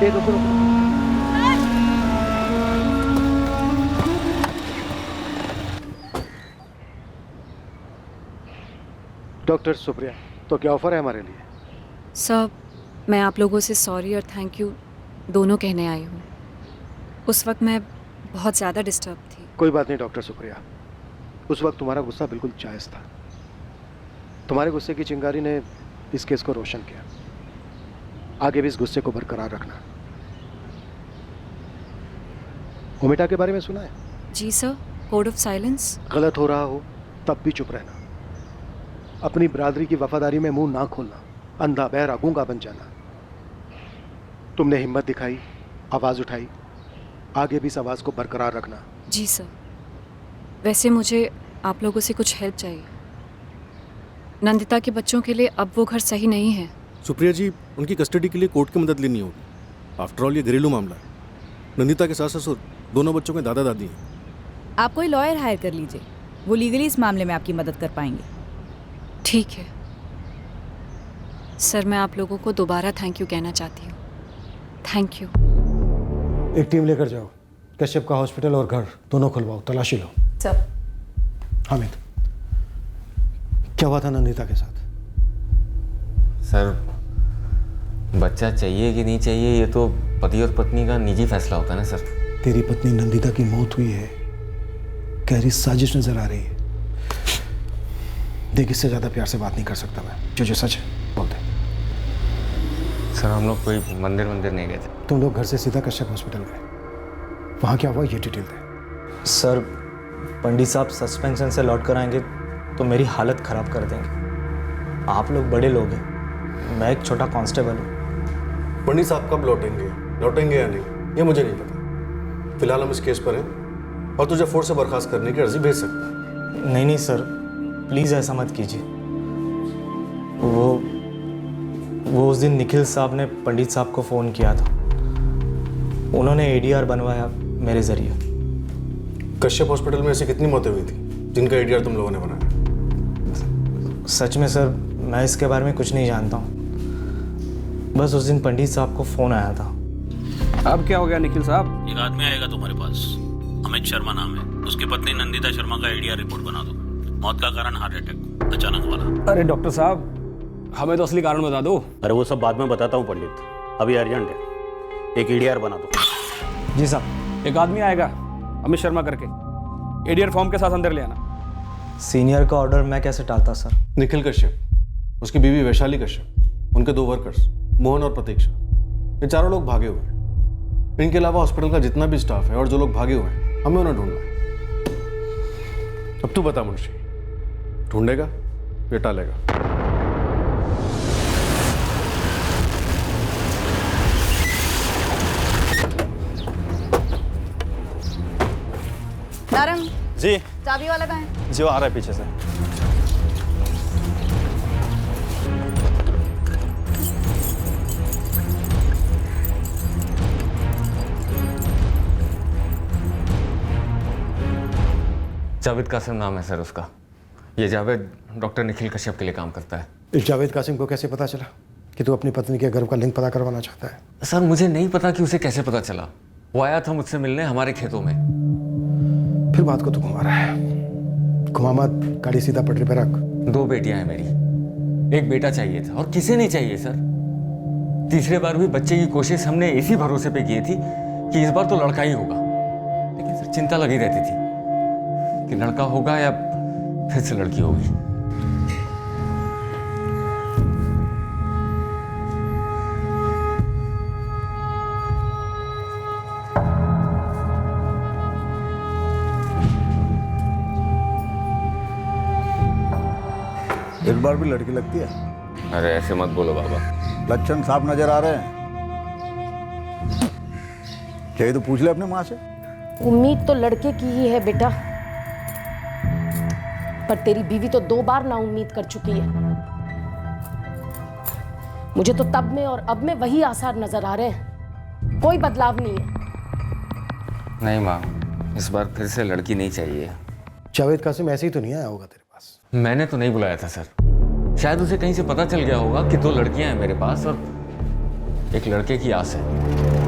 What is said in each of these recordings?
ए रुको रुको। डॉक्टर सुप्रिया, तो क्या ऑफर है हमारे लिए? सर, मैं आप लोगों से सॉरी और थैंक यू दोनों कहने आई हूँ। उस वक्त मैं बहुत ज़्यादा डिस्टर्ब थी। कोई बात नहीं डॉक्टर सुप्रिया, उस वक्त तुम्हारा गुस्सा बिल्कुल जायज़ था। तुम्हारे गुस्से की चिंगारी ने इस केस को रोशन किया। आगे भी इस गुस्से को बरकरार रखना। ओमिटा के बारे में सुना है? जी सर, कोड ऑफ साइलेंस। गलत हो रहा हो तब भी चुप रहना, अपनी बिरादरी की वफादारी में मुंह ना खोलना, अंधा बहरा गूंगा बन जाना। तुमने हिम्मत दिखाई, आवाज उठाई, आगे भी इस आवाज को बरकरार रखना। जी सर। वैसे मुझे आप लोगों से कुछ हेल्प चाहिए। नंदिता के बच्चों के लिए अब वो घर सही नहीं है। सुप्रिया जी, उनकी कस्टडी के लिए कोर्ट की मदद लेनी होगी। आफ्टर ऑल ये घरेलू मामला है। नंदिता के सास ससुर दोनों बच्चों के दादा दादी हैं। आप कोई लॉयर हायर कर लीजिए, वो लीगली इस मामले में आपकी मदद कर पाएंगे। ठीक है सर, मैं आप लोगों को दोबारा थैंक यू कहना चाहती हूँ। Thank you. एक टीम लेकर जाओ, कश्यप का हॉस्पिटल और घर दोनों खुलवाओ, तलाशी लो। सर। हामिद, क्या हुआ था नंदिता के साथ? सर, बच्चा चाहिए कि नहीं चाहिए ये तो पति और पत्नी का निजी फैसला होता है ना सर। तेरी पत्नी नंदिता की मौत हुई है, गहरी साजिश नजर आ रही है। देख, इससे ज्यादा प्यार से बात नहीं कर सकता मैं। जो सच है बोल दे। सर, हम लोग कोई मंदिर नहीं गए थे। तुम लोग घर से सीधा कश्यप हॉस्पिटल गए, वहां क्या हुआ ये डिटेल दे। सर, पंडित साहब सस्पेंशन से लौट कर आएंगे तो मेरी हालत ख़राब कर देंगे। आप लोग बड़े लोग हैं, मैं एक छोटा कांस्टेबल हूँ। पंडित साहब कब लौटेंगे या नहीं ये मुझे नहीं पता। फिलहाल हम इस केस पर हैं और तुझे फोर्स से बर्खास्त करने की अर्जी भेज सकते हैं। नहीं सर, प्लीज़ ऐसा मत कीजिए। वो उस दिन निखिल साहब ने पंडित साहब को फ़ोन किया था, उन्होंने एडीआर बनवाया मेरे ज़रिए। कश्यप हॉस्पिटल में ऐसी कितनी मौतें हुई थी जिनका एडीआर तुम लोगों ने बनाया? सच में सर, मैं इसके बारे में कुछ नहीं जानता हूँ। बस उस दिन पंडित साहब को फ़ोन आया था। अब क्या हो गया निखिल साहब? एक आदमी आएगा तुम्हारे पास, अमित शर्मा नाम है। उसकी पत्नी नंदिता शर्मा का एडीआर रिपोर्ट बना दो। मौत का कारण हार्ट अटैक, अचानक वाला। अरे डॉक्टर साहब, हमें तो असली कारण बता दो। अरे वो सब बाद में बताता हूँ पंडित, अभी अर्जेंट है। एक एडीआर बना दो। जी साहब। एक आदमी आएगा अमित शर्मा करके, एडीआर फॉर्म के साथ अंदर ले आना। सीनियर का ऑर्डर मैं कैसे टालता सर? निखिल कश्यप, उसकी बीवी वैशाली कश्यप, उनके 2 वर्कर्स मोहन और प्रतीक्षा, ये चारों लोग भागे हुए हैं। इनके अलावा हॉस्पिटल का जितना भी स्टाफ है और जो लोग भागे हुए हैं, हमें उन्हें ढूंढना है। अब तू बता मुंशी, ढूंढेगा या टालेगा? नारंग जी। चाबी वाला कहाँ है? जो आ रहा है पीछे से। जावेद कासिम नाम है सर उसका। ये जावेद डॉक्टर निखिल कश्यप के लिए काम करता है। इस जावेद कासिम को कैसे पता चला कि तू अपनी पत्नी के गर्भ का लिंक पता करवाना चाहता है? सर, मुझे नहीं पता कि उसे कैसे पता चला। वो आया था मुझसे मिलने हमारे खेतों में। फिर बात को तू घुमा रहा है। घुमा मत, गाड़ी सीधा पटरी पे रख। 2 बेटियां हैं मेरी, एक बेटा चाहिए था और किसे नहीं चाहिए सर। तीसरे बार भी बच्चे की कोशिश हमने इसी भरोसे पे की थी कि इस बार तो लड़का ही होगा। लेकिन सर, चिंता लगी रहती थी कि लड़का होगा या फिर से लड़की होगी। इस बार भी लड़की लगती है? अरे ऐसे मत बोलो बाबा। लक्षण साफ नजर आ रहे हैं। चाहिए तो पूछ ले अपने माँ से। उम्मीद तो लड़के की ही है बेटा, पर तेरी बीवी तो 2 बार ना उम्मीद कर चुकी है। मुझे तो तब में और अब में वही आसार नजर आ रहे हैं, कोई बदलाव नहीं है। नहीं माँ, इस बार फिर से लड़की नहीं चाहिए। जावेद कासिम ऐसे ही तो नहीं आया होगा तेरे पास? मैंने तो नहीं बुलाया था सर। शायद उसे कहीं से पता चल गया होगा कि 2 लड़कियां हैं मेरे पास और एक लड़के की आस है।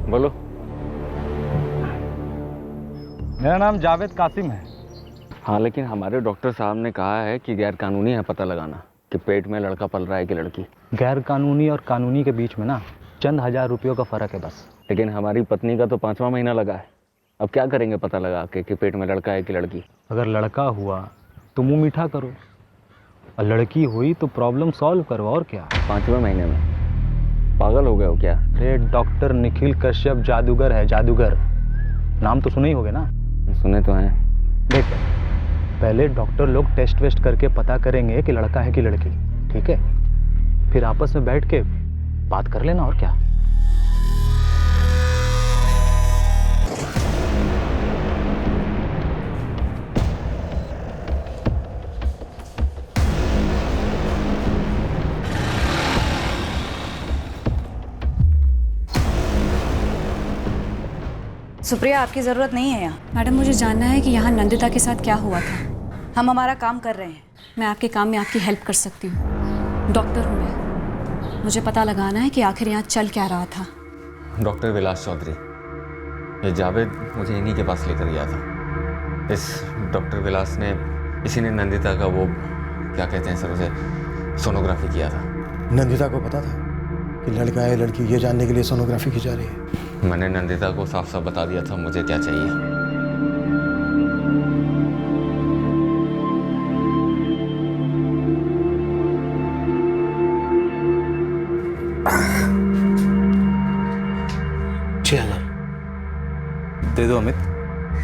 बोलो। मेरा नाम जावेद कासिम है। हाँ, लेकिन हमारे डॉक्टर साहब ने कहा है कि गैर कानूनी है पता लगाना कि पेट में लड़का पल रहा है कि लड़की। गैर कानूनी और कानूनी के बीच में ना चंद हजार रुपयों का फ़र्क है बस। लेकिन हमारी पत्नी का तो 5वां महीना लगा है, अब क्या करेंगे पता लगा के कि पेट में लड़का है कि लड़की। अगर लड़का हुआ तो मुंह मीठा करो, और लड़की हुई तो प्रॉब्लम सॉल्व करो, और क्या। 5वें महीने में पागल हो गए हो क्या? अरे डॉक्टर निखिल कश्यप जादूगर है, जादूगर। नाम तो सुने ही होगे ना? सुने तो हैं। देख, पहले डॉक्टर लोग टेस्ट वेस्ट करके पता करेंगे कि लड़का है कि लड़की, ठीक है? फिर आपस में बैठ के बात कर लेना, और क्या। सुप्रिया, आपकी ज़रूरत नहीं है यहाँ। मैडम, मुझे जानना है कि यहाँ नंदिता के साथ क्या हुआ था। हम हमारा काम कर रहे हैं। मैं आपके काम में आपकी हेल्प कर सकती हूँ। डॉक्टर हूँ मैं, मुझे पता लगाना है कि आखिर यहाँ चल क्या रहा था। डॉक्टर विलास चौधरी, ये जावेद मुझे इन्हीं के पास लेकर गया था। इस डॉक्टर विलास ने, इसी ने नंदिता का वो क्या कहते हैं सर उसे, सोनोग्राफी किया था। नंदिता को पता था कि लड़का है लड़की, ये जानने के लिए सोनोग्राफी की जा रही है। मैंने नंदिता को साफ साफ बता दिया था मुझे क्या चाहिए। दे दो अमित,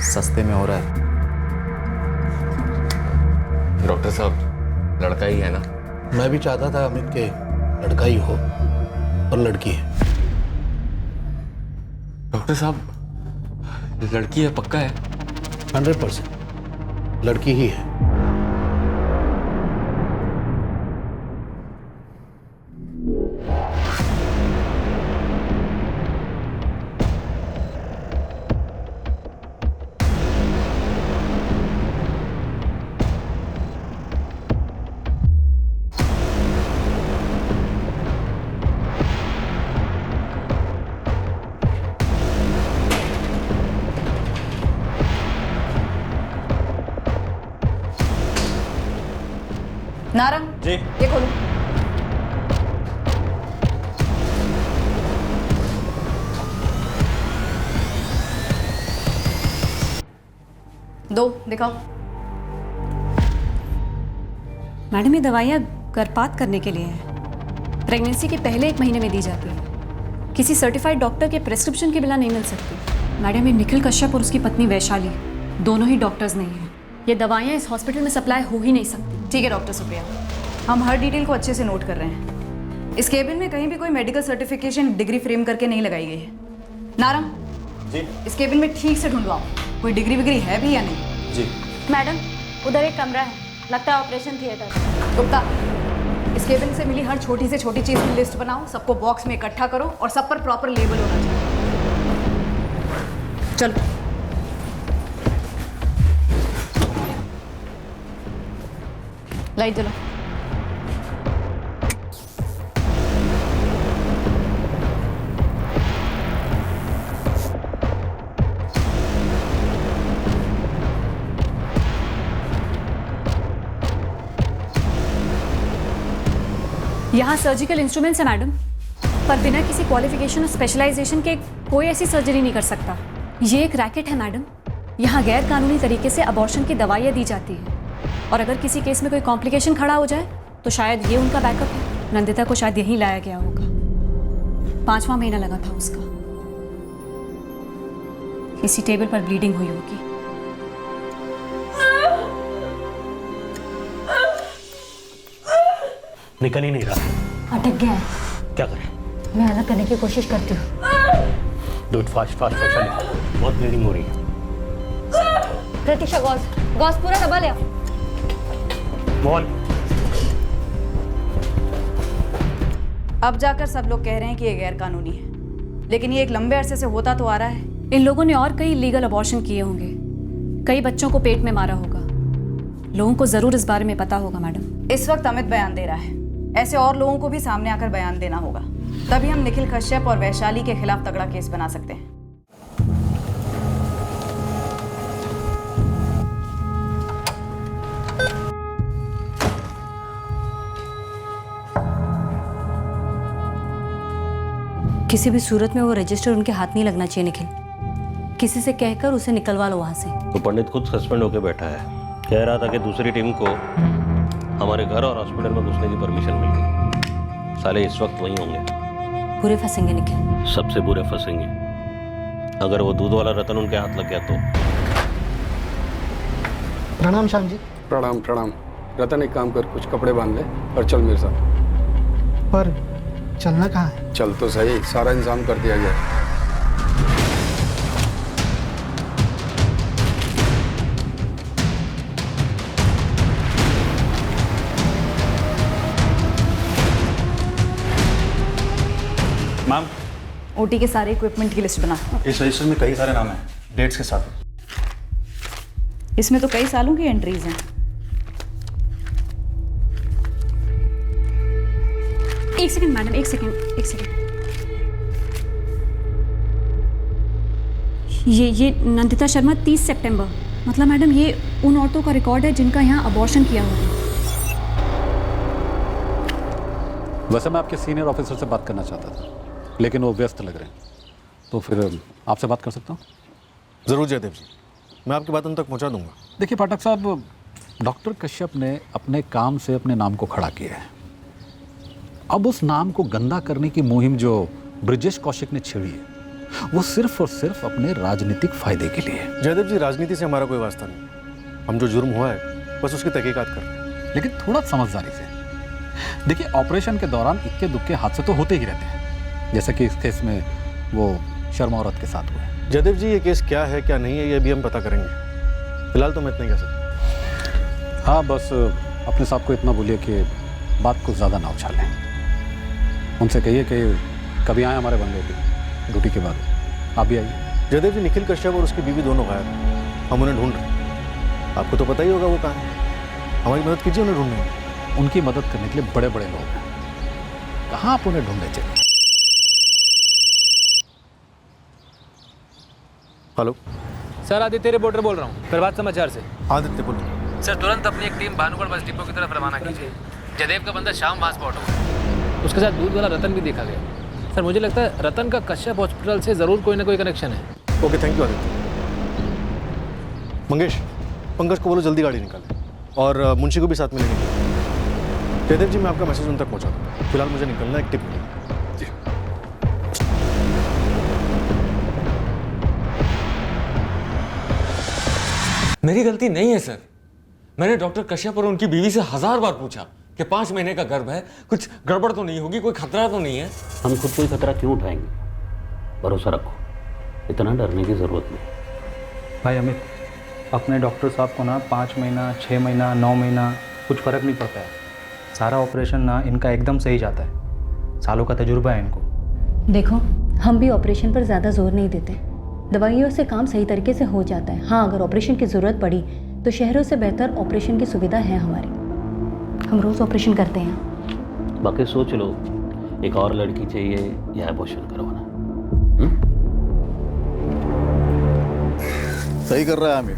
सस्ते में हो रहा है। डॉक्टर साहब, लड़का ही है ना? मैं भी चाहता था अमित के लड़का ही हो, और लड़की है। डॉक्टर साहब, लड़की है पक्का है? 100% लड़की ही है। नारंग जी। ये खोलो। दो दिखाओ। मैडम, ये दवाइयाँ गर्भपात करने के लिए हैं। प्रेगनेंसी के पहले 1 महीने में दी जाती है। किसी सर्टिफाइड डॉक्टर के प्रेस्क्रिप्शन के बिना नहीं मिल सकती। मैडम, ये निखिल कश्यप और उसकी पत्नी वैशाली दोनों ही डॉक्टर्स नहीं हैं। ये दवाइयाँ इस हॉस्पिटल में सप्लाई हो ही नहीं सकती। ठीक है डॉक्टर सुप्रिया, हम हर डिटेल को अच्छे से नोट कर रहे हैं। इस केबिन में कहीं भी कोई मेडिकल सर्टिफिकेशन डिग्री फ्रेम करके नहीं लगाई गई है। नारंग जी, इस केबिन में ठीक से ढूंढवाओ, कोई डिग्री विग्री है भी या नहीं। जी मैडम, उधर एक कमरा है, लगता है ऑपरेशन थिएटर। गुप्ता, इस केबिन से मिली हर छोटी से छोटी चीज़ की लिस्ट बनाओ, सबको बॉक्स में इकट्ठा करो और सब पर प्रॉपर लेबल होना चाहिए। चलो। लाइट जलाओ। यहाँ सर्जिकल इंस्ट्रूमेंट्स है मैडम, पर बिना किसी क्वालिफिकेशन और स्पेशलाइजेशन के कोई ऐसी सर्जरी नहीं कर सकता। ये एक रैकेट है मैडम। यहाँ गैर कानूनी तरीके से अबॉर्शन की दवाइयाँ दी जाती है, और अगर किसी केस में कोई कॉम्प्लिकेशन खड़ा हो जाए तो शायद ये उनका बैकअप है। नंदिता को शायद यहीं लाया गया होगा। 5वां महीना लगा था उसका। किसी टेबल पर ब्लीडिंग हुई होगी। निकल ही नहीं रहा। अटक गया है। क्या करें? मैं अलग करने की कोशिश करती हूँ। Do it fast fast Vaishali, बहुत ब्लीडिंग हो रही है। प्रतीक्षा, गॉस पूरा दबा लिया। मोहन, अब जाकर सब लोग कह रहे हैं कि ये गैर कानूनी है, लेकिन ये एक लंबे अरसे से होता तो आ रहा है। इन लोगों ने और कई लीगल अबॉर्शन किए होंगे, कई बच्चों को पेट में मारा होगा। लोगों को जरूर इस बारे में पता होगा मैडम। इस वक्त अमित बयान दे रहा है, ऐसे और लोगों को भी सामने आकर बयान देना होगा। तभी हम निखिल कश्यप और वैशाली के खिलाफ तगड़ा केस बना सकते हैं। किसी भी सूरत में वो रजिस्टर उनके हाथ नहीं लगना चाहिए निखिल। किसी से कहकर उसे निकलवा लो वहां से। तो पंडित खुद सस्पेंड होकर बैठा है, कह रहा था कि दूसरी टीम को हमारे घर और हॉस्पिटल में घुसने की परमिशन मिल गई। साले इस वक्त वहीं होंगे। बुरे फंसेंगे निखिल। सबसे बुरे फंसेंगे। अगर वो दूध वाला रतन उनके हाथ लग गया तो। प्रणाम श्याम जी। प्रणाम प्रणाम। रतन एक काम कर, कुछ कपड़े बांध ले और चल मेरे साथ। पर चलना कहाँ है? चल तो सही, सारा इंतजाम कर दिया गया है। मैम, ओटी के सारे इक्विपमेंट की लिस्ट बना। इस रजिस्टर में कई सारे नाम हैं, डेट्स के साथ। इसमें तो कई सालों की एंट्रीज हैं। एक सेकंड मैडम, एक सेकंड। ये नंदिता शर्मा 30 सितंबर, मतलब मैडम ये उन औरतों का रिकॉर्ड है जिनका यहाँ अबॉर्शन किया हुआ है। वैसे मैं आपके सीनियर ऑफिसर से बात करना चाहता था, लेकिन वो व्यस्त लग रहे हैं, तो फिर आपसे बात कर सकता हूँ? ज़रूर जयदेव जी, मैं आपकी बात उन तक पहुँचा दूंगा। देखिए पाठक साहब, डॉक्टर कश्यप ने अपने काम से अपने नाम को खड़ा किया है। अब उस नाम को गंदा करने की मुहिम जो ब्रिजेश कौशिक ने छेड़ी है, वो सिर्फ और सिर्फ अपने राजनीतिक फायदे के लिए। जयदेव जी, राजनीति से हमारा कोई वास्ता नहीं। हम जो जुर्म हुआ है बस उसकी तहकीकात कर रहे हैं। लेकिन थोड़ा समझदारी से देखिए, ऑपरेशन के दौरान इक्के दुक्के हादसे तो होते ही रहते हैं, जैसे कि इस केस में वो शर्मा औरत के साथ हुआ है। जयदेव जी, ये केस क्या है क्या नहीं है ये भी हम पता करेंगे। फिलहाल तो मैं इतना ही कह सकता। हाँ, बस अपने साहब को इतना बोलिए कि बात को ज़्यादा ना उछालें। उनसे कहिए कि कभी आए हमारे बंगले पे ड्यूटी के बाद। आप भी आइए। जयदेव जी, निखिल कश्यप और उसकी बीवी दोनों गायब हैं। हम उन्हें ढूंढ रहे हैं। आपको तो पता ही होगा वो कहाँ है। हमारी मदद कीजिए उन्हें ढूंढने में। उनकी मदद करने के लिए बड़े बड़े लोग हैं, कहाँ आप उन्हें ढूंढने चले? हेलो सर, आदित्य रिपोर्टर बोल रहा हूँ प्रभात समाचार से। आदित्य बोलो। सर, तुरंत अपनी एक टीम भानुगढ़ बस डिपो की तरफ रवाना कीजिए। जयदेव का बंदा शाम वहाँ स्पॉट हुआ, उसके साथ दूध वाला रतन भी देखा गया। सर, मुझे लगता है रतन का कश्यप हॉस्पिटल से ज़रूर कोई ना कोई कनेक्शन है। Okay, thank you Aditya. Mangesh, Pankaj को बोलो जल्दी गाड़ी निकाले और मुंशी को भी साथ में लेंगे। जयदेव जी, मैं आपका मैसेज उन तक पहुंचा दूँ। फिलहाल मुझे निकलना है, एक टिप जी। मेरी गलती नहीं है सर। मैंने डॉक्टर कश्यप और उनकी बीवी से 1000 बार पूछा कि 5 महीने का गर्भ है, कुछ गड़बड़ तो नहीं होगी, कोई खतरा तो नहीं है। हम खुद कोई खतरा क्यों उठाएंगे? भरोसा रखो, इतना डरने की जरूरत नहीं। भाई अमित, अपने डॉक्टर साहब को ना 5 महीना, 6 महीना, 9 महीना कुछ फ़र्क नहीं पड़ता है। सारा ऑपरेशन ना इनका एकदम सही जाता है। सालों का तजुर्बा है इनको। देखो, हम भी ऑपरेशन पर ज़्यादा जोर नहीं देते। दवाइयों से काम सही तरीके से हो जाता है। हाँ, अगर ऑपरेशन की ज़रूरत पड़ी तो शहरों से बेहतर ऑपरेशन की सुविधा है हमारी। हम रोज़ ऑपरेशन करते हैं। बाकी सोच लो, एक और लड़की चाहिए या अबॉर्शन करवाना? सही कर रहा है आमिर।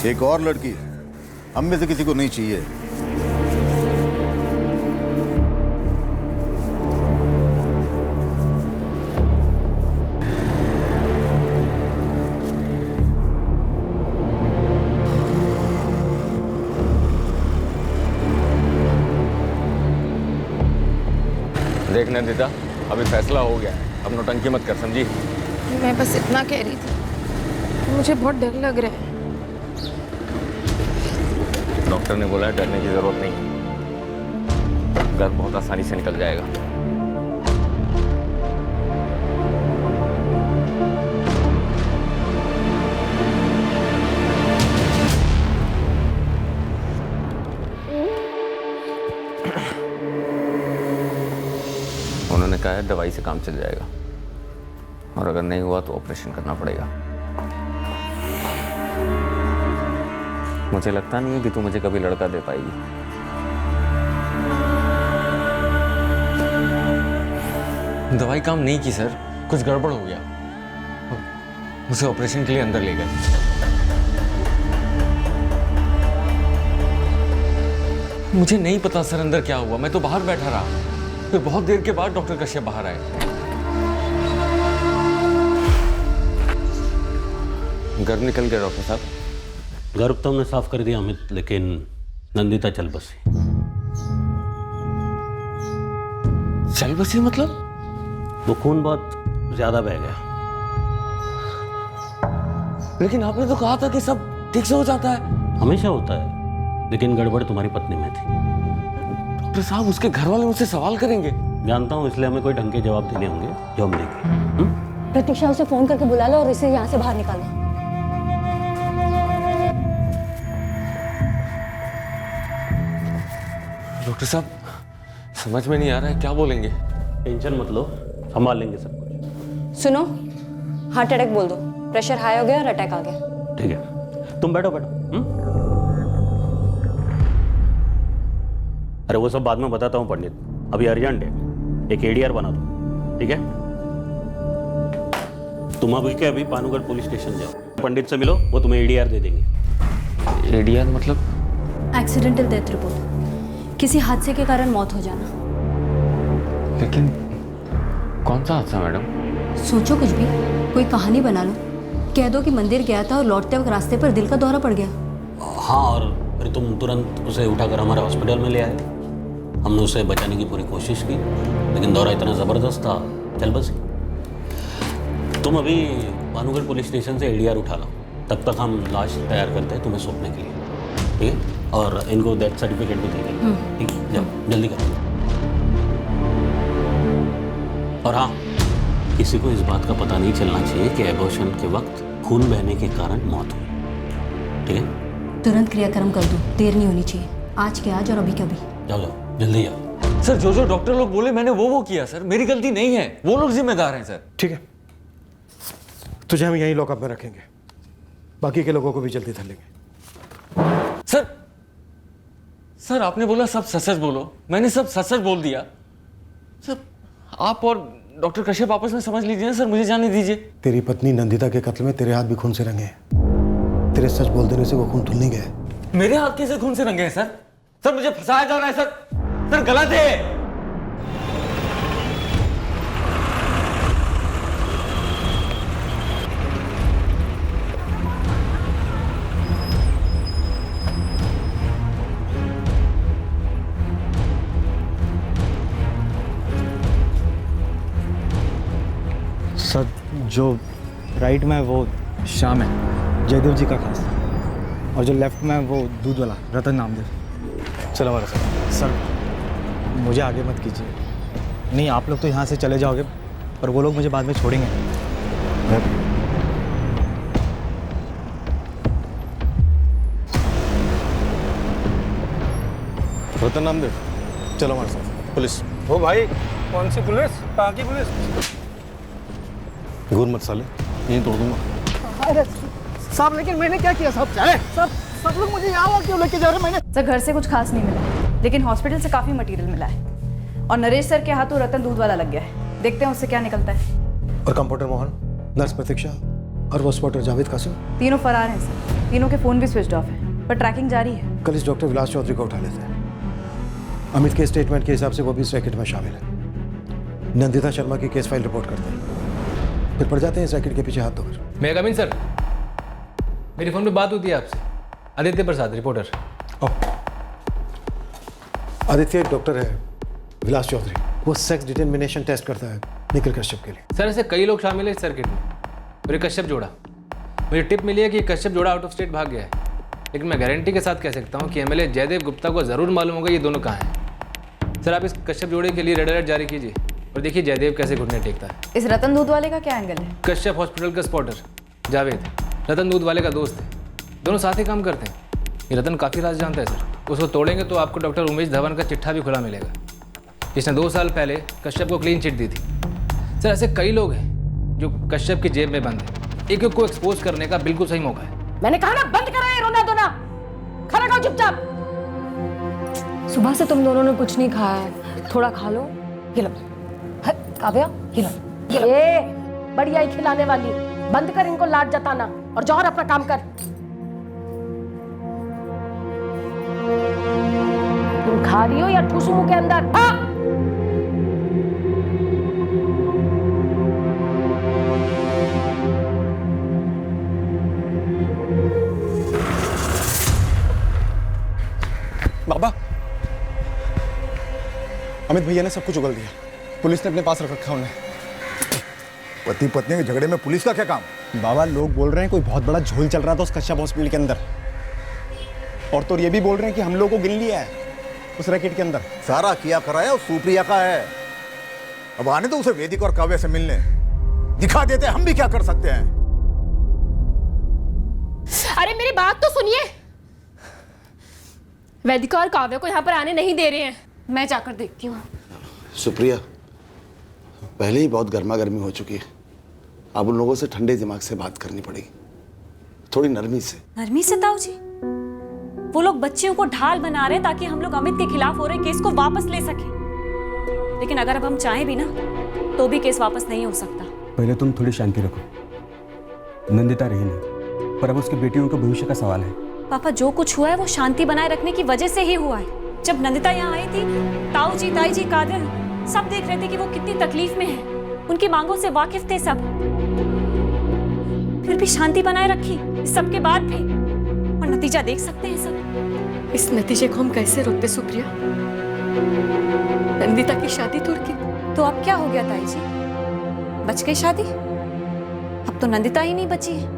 एक और लड़की हम में से किसी को नहीं चाहिए। देख नंदिता, अभी फैसला हो गया है, अब नौटंकी मत कर, समझी? मैं बस इतना कह रही थी, मुझे बहुत डर लग रहा है। डॉक्टर ने बोला है डरने की जरूरत नहीं, गर्भ बहुत आसानी से निकल जाएगा। उन्होंने कहा है दवाई से काम चल जाएगा, और अगर नहीं हुआ तो ऑपरेशन करना पड़ेगा। मुझे लगता नहीं है कि तू मुझे कभी लड़का दे पाएगी। दवाई काम नहीं की सर, कुछ गड़बड़ हो गया। उसे ऑपरेशन के लिए अंदर ले गए। मुझे नहीं पता सर अंदर क्या हुआ, मैं तो बाहर बैठा रहा। फिर बहुत देर के बाद डॉक्टर कश्यप बाहर आए। गर्भ निकल गया डॉक्टर साहब। गर्भ तो हमने साफ कर दिया अमित, लेकिन नंदिता चल बसी। चल बसी मतलब? वो खून बहुत ज्यादा बह गया। लेकिन आपने तो कहा था कि सब ठीक से हो जाता है। हमेशा होता है, लेकिन गड़बड़ तुम्हारी पत्नी में थी। डॉक्टर साहब उसके घर वाले मुझसे सवाल करेंगे। जानता हूँ, इसलिए हमें कोई ढंग के जवाब देने होंगे जो हम देंगे। प्रतीक्षा उसे फोन करके बुला लो और इसे यहाँ से बाहर निकालो। डॉक्टर साहब समझ में नहीं आ रहा है, क्या बोलेंगे? टेंशन मत लो, संभाल लेंगे सब कुछ। सुनो, हार्ट अटैक बोल दो, प्रेशर हाई हो गया और अटैक आ गया। ठीक है, तुम बैठो बैठो। अरे वो सब बाद में बताता हूँ पंडित, अभी अर्जेंट है। एक एडीआर बना दो, ठीक है? तुम अभी के अभी पानूगढ़ पुलिस स्टेशन जाओ, पंडित से मिलो, वो तुम्हें एडीआर दे देंगे। एडीआर मतलब? एक्सीडेंटल डेथ रिपोर्ट, किसी हादसे के कारण मौत हो जाना। लेकिन कौन सा हादसा मैडम? सोचो कुछ भी, कोई कहानी बना लो। कह दो कि मंदिर गया था और लौटते वक्त रास्ते पर दिल का दौरा पड़ गया। हाँ, और फिर तुम तुरंत उसे उठाकर हमारे हॉस्पिटल में ले आए। हमने उसे बचाने की पूरी कोशिश की, लेकिन दौरा इतना ज़बरदस्त था, चल बस। तुम अभी पानूगढ़ पुलिस स्टेशन से एडीआर उठा लो, तब तक हम लाश तैयार करते हैं तुम्हें सौंपने के लिए, ठीक है? और इनको डेथ सर्टिफिकेट भी दे देंगे, ठीक है? जाओ जल्दी करो। और हाँ, किसी को इस बात का पता नहीं चलना चाहिए कि एबॉर्शन के वक्त खून बहने के कारण मौत हुई, ठीक है? तुरंत क्रियाक्रम कर दो, देर नहीं होनी चाहिए। आज के आज और अभी कभी। जाओ जाओ जल्दी जाओ। सर जो डॉक्टर लोग बोले मैंने वो किया सर, मेरी गलती नहीं है, वो लोग जिम्मेदार हैं सर। ठीक है, तुझे हम यहीं लॉकअप में रखेंगे, बाकी के लोगों को भी जल्दी धर लेंगे। सर आपने बोला सब सच सच बोलो, मैंने सब सच सच बोल दिया। सर आप और डॉक्टर कश्यप आपस में समझ लीजिए ना सर, मुझे जाने दीजिए। तेरी पत्नी नंदिता के कत्ल में तेरे हाथ भी खून से रंगे हैं। तेरे सच बोल देने से वो खून धुल नहीं गया। मेरे हाथ कैसे खून से रंगे हैं सर? सर मुझे फंसाया जा रहा है सर गलत है। सर जो राइट में है वो श्याम है, जयदेव जी का खास, और जो लेफ्ट में है वो दूध वाला रतन नामदेव। चलो हमारे साथ। सर मुझे आगे मत कीजिए। नहीं, आप लोग तो यहाँ से चले जाओगे, पर वो लोग मुझे बाद में छोड़ेंगे। रतन नामदेव, चलो हमारे साथ। पुलिस। वो भाई कौन सी पुलिस? कहाँ की पुलिस? घूर मत साले, यहीं तोड़ दूंगा। अरे साहब, लेकिन मैंने क्या किया साहब? साहब सब लोग मुझे यहाँ क्यों लेके जा रहे हैं? मैंने सर घर से कुछ खास नहीं मिला, लेकिन हॉस्पिटल से काफ़ी मटेरियल मिला है, और नरेश सर के हाथों रतन दूध वाला लग गया है। देखते हैं उससे क्या निकलता है। और कंपाउंडर मोहन, नर्स प्रतीक्षा और वो स्पॉटर जावेद कासिम, तीनों फरार हैं सर। तीनों के फ़ोन भी स्विच ऑफ है, पर ट्रैकिंग जारी है। कल इस डॉक्टर विलास चौधरी को उठा लेते हैं। अमित के स्टेटमेंट के हिसाब से वो भी इस रैकेट में शामिल है। नंदिता शर्मा की केस फाइल रिपोर्ट करते हैं, फिर पड़ जाते हैं इस रैकेट के पीछे हाथ धोकर। मैं कमिन सर, मेरी फोन पे बात होती है आपसे। आदित्य प्रसाद, रिपोर्टर। आदित्य एक डॉक्टर है, विलास चौधरी, वो सेक्स डिटर्मिनेशन टेस्ट करता है निखिल कश्यप के लिए। सर ऐसे कई लोग शामिल है इस सर्किट में, और ये कश्यप जोड़ा। मुझे टिप मिली है कि कश्यप जोड़ा आउट ऑफ स्टेट भाग गया है, लेकिन मैं गारंटी के साथ कह सकता हूँ कि एमएलए जयदेव गुप्ता को जरूर मालूम होगा ये दोनों कहाँ हैं। सर आप इस कश्यप जोड़े के लिए रेड अलर्ट जारी कीजिए और देखिए जयदेव कैसे घुटने टेकता है। इस रतन दूध वाले का क्या एंगल है? कश्यप हॉस्पिटल का स्पॉटर जावेद रतन दूध वाले का दोस्त है, दोनों साथ ही काम करते हैं। ये रतन काफ़ी राज जानता है सर, उसको तोड़ेंगे तो आपको डॉक्टर उमेश धवन का चिट्ठा भी खुला मिलेगा, जिसने 2 साल पहले कश्यप को क्लीन चिट दी थी। सर ऐसे कई लोग हैं जो कश्यप की जेब में बंद है, एक को एक्सपोज करने का बिल्कुल सही मौका है। मैंने कहा ना बंद करो ये रोना धोना, खाना खाओ चुपचाप। सुबह से तुम दोनों ने कुछ नहीं खाया है, थोड़ा खा लो। ये लो। काव्या खिला। ये बढ़िया ही खिलाने वाली, बंद कर इनको लाड जताना और जाओ और अपना काम कर। तुम खा रही हो या ठूसू मुंह के अंदर? हाँ? बाबा, अमित भैया ने सब कुछ उगल दिया। पुलिस ने अपने पास रख रखा उन्हें। पति पत्नी के झगड़े में पुलिस का क्या काम? बाबा, लोग बोल रहे हैं कोई बहुत बड़ा झोल चल रहा था उस कश्यप हॉस्पिटल के अंदर, और तो ये भी बोल रहे हैं कि हम लोगों को गिन लिया है उस रैकेट के अंदर। सारा किया कराया और सुप्रिया का है। अब आने तो उसे वैदिक और काव्य से मिलने, दिखा देते हम भी क्या कर सकते हैं। अरे मेरी बात तो सुनिए, वैदिका और काव्य को यहाँ पर आने नहीं दे रहे हैं। मैं जाकर देखती हूँ। सुप्रिया, पहले ही बहुत गर्मा गर्मी हो चुकी है, अब उन लोगों से ठंडे दिमाग से बात करनी पड़ेगी, थोड़ी नरमी से। नरमी से ताऊ जी? वो लोग बच्चियों को ढाल बना रहे हैं ताकि हम लोग अमित के खिलाफ हो रहे केस को वापस ले सकें। लेकिन अगर अब हम चाहें भी ना तो भी केस वापस नहीं हो सकता। पहले तुम थोड़ी शांति रखो। नंदिता रही नहीं, पर अब उसकी बेटियों के भविष्य का सवाल है। पापा, जो कुछ हुआ है वो शांति बनाए रखने की वजह से ही हुआ है। जब नंदिता यहाँ आई थी, ताऊ जी, ताई जी, कादर सब देख रहे थे कि वो कितनी तकलीफ में है, उनकी मांगों से वाकिफ थे सब, फिर भी शांति बनाए रखी इस सब के बाद भी, और नतीजा देख सकते हैं सब। इस नतीजे को हम कैसे रोकते सुप्रिया? नंदिता की शादी तोड़ के। तो अब क्या हो गया ताई जी? बच गई शादी? अब तो नंदिता ही नहीं बची है।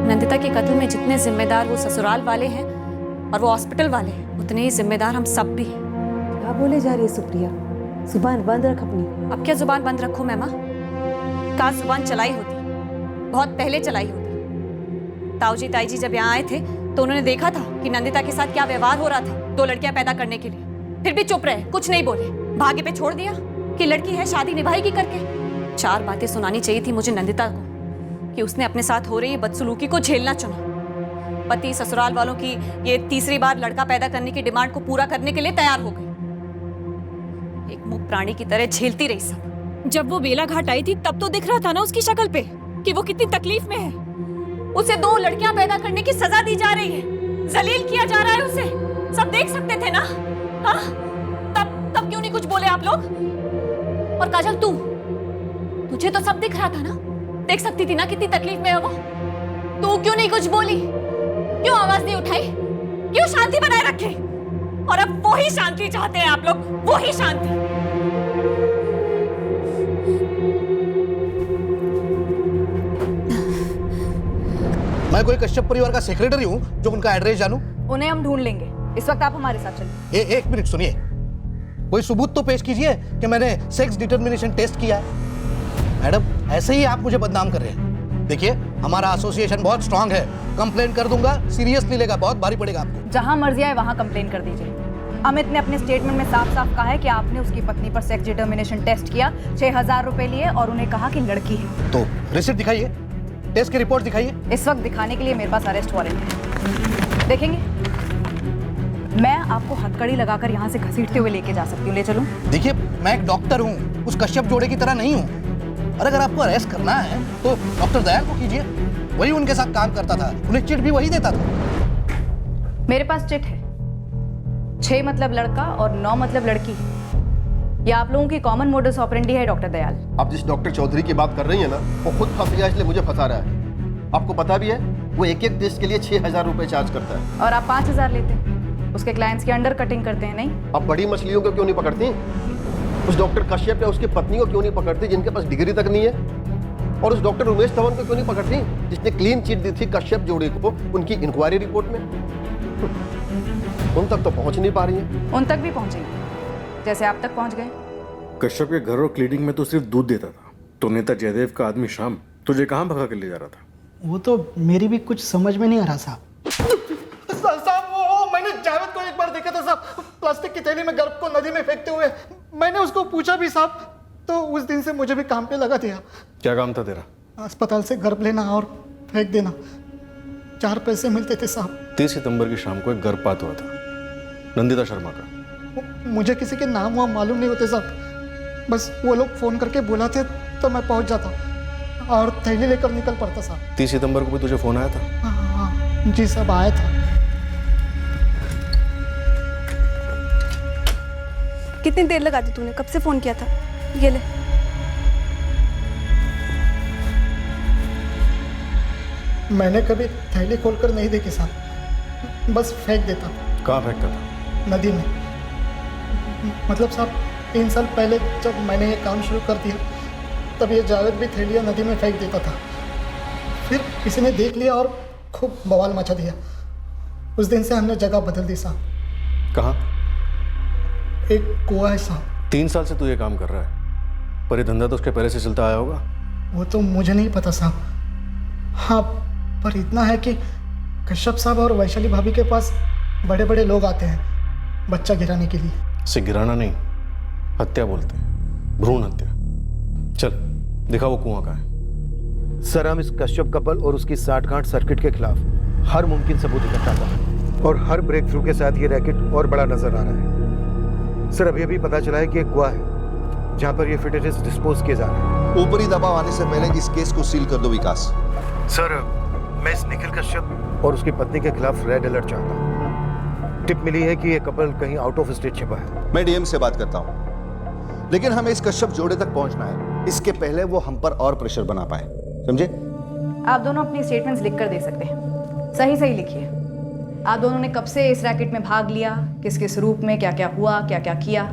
नंदिता के कत्ल में जितने जिम्मेदार वो ससुराल वाले हैं और वो हॉस्पिटल वाले हैं, उतने ही जिम्मेदार हम सब भी हैं। क्या बोले जा रही है सुप्रिया? जुबान बंद रख अपनी। अब क्या जुबान बंद रखूं मैं माँ? काश जुबान चलाई होती, बहुत पहले चलाई होती। ताऊ जी, ताई जी जब यहाँ आए थे तो उन्होंने देखा था कि नंदिता के साथ क्या व्यवहार हो रहा था 2 लड़कियां पैदा करने के लिए, फिर भी चुप रहे, कुछ नहीं बोले, भाग्य पे छोड़ दिया कि लड़की है, शादी निभाएगी करके। 4 बातें सुनानी चाहिए थी मुझे नंदिता को कि उसने अपने साथ हो रही बदसलूकी को झेलना चुना। पति ससुराल वालों की ये तीसरी बार लड़का पैदा करने की डिमांड को पूरा करने के लिए तैयार हो गई। एक मुक्त प्राणी की तरह झेलती रही सब। जब वो बेला घाट आई थी तब तो दिख रहा था ना उसकी शक्ल पे कि वो कितनी तकलीफ में है। उसे 2 लड़कियां पैदा करने की सजा दी जा रही है, जलील किया जा रहा है उसे, सब देख सकते थे ना? हाँ? तब क्यों नहीं कुछ बोले आप लोग? और काजल, तुझे तो सब दिख रहा था ना, देख सकती थी ना कितनी तकलीफ में है वो। तू क्यों नहीं कुछ बोली? क्यों आवाज नहीं उठाई? क्यों शांति बनाए रखी? और अब वो ही शांति चाहते हैं आप लोग, वो ही शांति। मैं कोई कश्यप परिवार का सेक्रेटरी हूँ जो उनका एड्रेस जानूं? उन्हें हम ढूंढ लेंगे, इस वक्त आप हमारे साथ चलिए। एक मिनट सुनिए, कोई सबूत तो पेश कीजिए कि मैंने सेक्स डिटर्मिनेशन टेस्ट किया है। मैडम, ऐसे ही आप मुझे बदनाम कर रहे हैं। देखिए, हमारा एसोसिएशन बहुत स्ट्रांग है, कंप्लेन कर दूंगा, सीरियसली लेगा, बहुत भारी पड़ेगा आपको। जहां मर्जी आए वहां कंप्लेन कर दीजिए। अमित ने अपने स्टेटमेंट में साफ साफ कहा है कि आपने उसकी पत्नी पर सेक्स डिटर्मिनेशन टेस्ट किया, 6000 रुपए लिए और उन्हें कहा कि लड़की है। तो रिसिप्ट दिखाइए, टेस्ट की रिपोर्ट दिखाइए। इस वक्त दिखाने के लिए मेरे पास अरेस्ट वारंट है, देखेंगे? मैं आपको हथकड़ी लगाकर यहाँ से घसीटते हुए लेके जा सकती हूँ, ले चलूं? देखिए, मैं एक डॉक्टर हूँ, उस कश्यप जोड़े की तरह नहीं हूँ। और अगर आपको अरेस्ट करना है तो डॉक्टर दयाल को कीजिए, वही उनके साथ काम करता था, उन्हें चिट भी वही देता था। मेरे पास चिट है, 6 मतलब लड़का और 9 मतलब लड़की। ये आप लोगों की कॉमन मोडस ऑपरेंडी है डॉक्टर दयाल। आप जिस डॉक्टर चौधरी की बात कर रही है ना, वो खुद फंस गया इसलिए मुझे फंसा रहा है। आपको पता भी है वो एक टेस्ट के लिए 6000 रुपए चार्ज करता है। और आप 5000 लेते हैं, उसके क्लाइंट्स की अंडर कटिंग करते हैं, नहीं? आप बड़ी मछलियों को क्यों नहीं पकड़ती? उस डॉक्टर कश्यप या उसकी पत्नी को क्यों नहीं पकड़ती जिनके पास डिग्री तक नहीं है? और उस डॉक्टर उमेश धवन को क्यों नहीं पकड़ती जिसने क्लीन चिट दी थी कश्यप जोड़ी को उनकी इंक्वायरी रिपोर्ट में? उन तक तो पहुंच नहीं पा रही है। उन तक भी पहुंचेंगे, जैसे आप तक पहुंच गए। कश्यप के घर और क्लिनिक में तो सिर्फ दूध देता था, तो नेता जयदेव का आदमी शाम तुझे कहाँ भगा कर ले जा रहा था? वो तो मेरी भी कुछ समझ में नहीं आ रहा साहब। वो मैंने जावेद को एक बार देखा था साहब, प्लास्टिक की थैली में गर्भ को नदी में फेंकते हुए। मैंने उसको पूछा भी साहब, तो उस दिन से मुझे भी काम पे लगा दिया। क्या काम था तेरा? अस्पताल से गर्भ लेना और फेंक देना, 4 पैसे मिलते थे साहब। 30 सितंबर की शाम को एक गर्भपात हुआ था, नंदिता शर्मा का। मुझे किसी के नाम वाम मालूम नहीं होते साहब, बस वो लोग फ़ोन करके बुलाते तो मैं पहुंच जाता और थैली लेकर निकल पड़ता साहब। 30 सितंबर को भी तुझे फ़ोन आया था? हाँ जी साहब, आया था। कितनी देर लगा दी तूने? कब से फ़ोन किया था? ये ले। मैंने कभी थैली खोलकर नहीं देखी साहब, बस फेंक देता। कहाँ फेंकता था? नदी में। मतलब साहब 3 साल पहले जब मैंने ये काम शुरू कर दिया तब ये जावेद भी थैलियाँ नदी में फेंक देता था। फिर किसी ने देख लिया और खूब बवाल मचा दिया। उस दिन से हमने जगह बदल दी साहब। कहाँ? एक कुआं है साहब। 3 साल से तू ये काम कर रहा है, पर ये धंधा तो उसके पहले से चलता आया होगा। वो तो मुझे नहीं पता साहब। हाँ, पर इतना है कि कश्यप साहब और वैशाली भाभी के पास बड़े बड़े लोग आते हैं बच्चा गिराने के लिए। से गिराना नहीं, हत्या बोलते हैं, भ्रूण हत्या। चल दिखा वो कुआं का है। सर, हम इस कश्यप कपल और उसकी 60-गांठ सर्किट के खिलाफ हर मुमकिन सबूत इकट्ठा कर रहे हैं और हर ब्रेक थ्रू के साथ ये रैकेट और बड़ा नजर आ रहा है। सर, अभी अभी पता चला है कि एक कुआं है जहां पर ये फिटनेस डिस्पोज किए जा रहे हैं। ऊपरी दबाव आने से पहले इस केस को सील कर दो विकास। सर, मैं इस निखिल कश्यप और उसकी पत्नी के खिलाफ रेड अलर्ट चाहता हूँ। टिप मिली है कि ये कपल कहीं आउट ऑफ स्टेट छिपा है। मैं डीएम से बात करता हूँ, लेकिन हमें इस कश्यप जोड़े तक पहुंचना है, इसके पहले वो हम पर और प्रेशर बना पाए, समझे? आप दोनों अपनी स्टेटमेंट्स लिखकर दे सकते हैं। सही सही लिखिए। आप दोनों ने कब से इस रैकेट में भाग लिया, किस किस रूप में, क्या क्या हुआ, क्या क्या किया,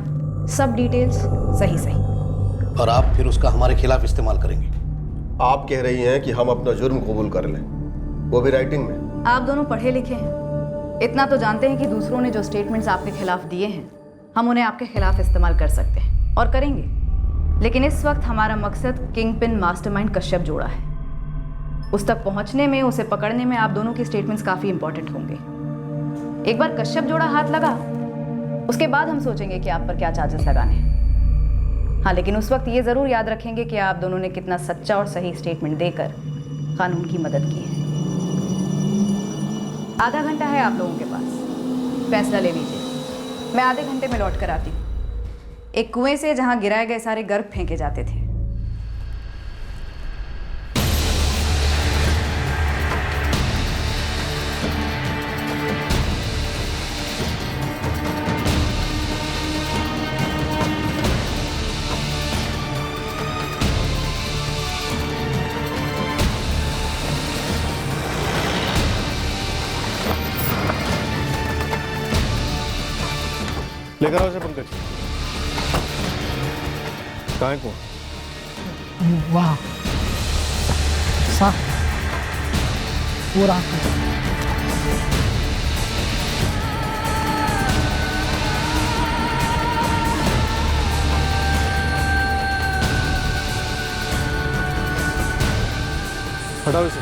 सब डिटेल्स सही सही। और आप फिर उसका हमारे खिलाफ इस्तेमाल करेंगे। आप कह रही हैं कि हम अपना जुर्म कबूल कर लें, वो भी राइटिंग में। आप दोनों पढ़े लिखे हैं, इतना तो जानते हैं कि दूसरों ने जो स्टेटमेंट्स आपके खिलाफ दिए हैं हम उन्हें आपके खिलाफ इस्तेमाल कर सकते हैं और करेंगे। लेकिन इस वक्त हमारा मकसद किंग पिन मास्टरमाइंड कश्यप जोड़ा है। उस तक पहुंचने में, उसे पकड़ने में आप दोनों की स्टेटमेंट्स काफ़ी इंपॉर्टेंट होंगे। एक बार कश्यप जोड़ा हाथ लगा, उसके बाद हम सोचेंगे कि आप पर क्या चार्जेस लगाने हैं। हाँ, लेकिन उस वक्त ये ज़रूर याद रखेंगे कि आप दोनों ने कितना सच्चा और सही स्टेटमेंट देकर कानून की मदद की है। आधा घंटा है आप लोगों के पास, फैसला ले लीजिए। मैं आधे घंटे में लौट कर आती हूँ। एक कुएं से जहाँ गिराए गए सारे गर्भ फेंके जाते थे। लेकर आओ इसे पंकज। कहाँ है कुआं? वाह साहब, वो रात में हटाओ इसे।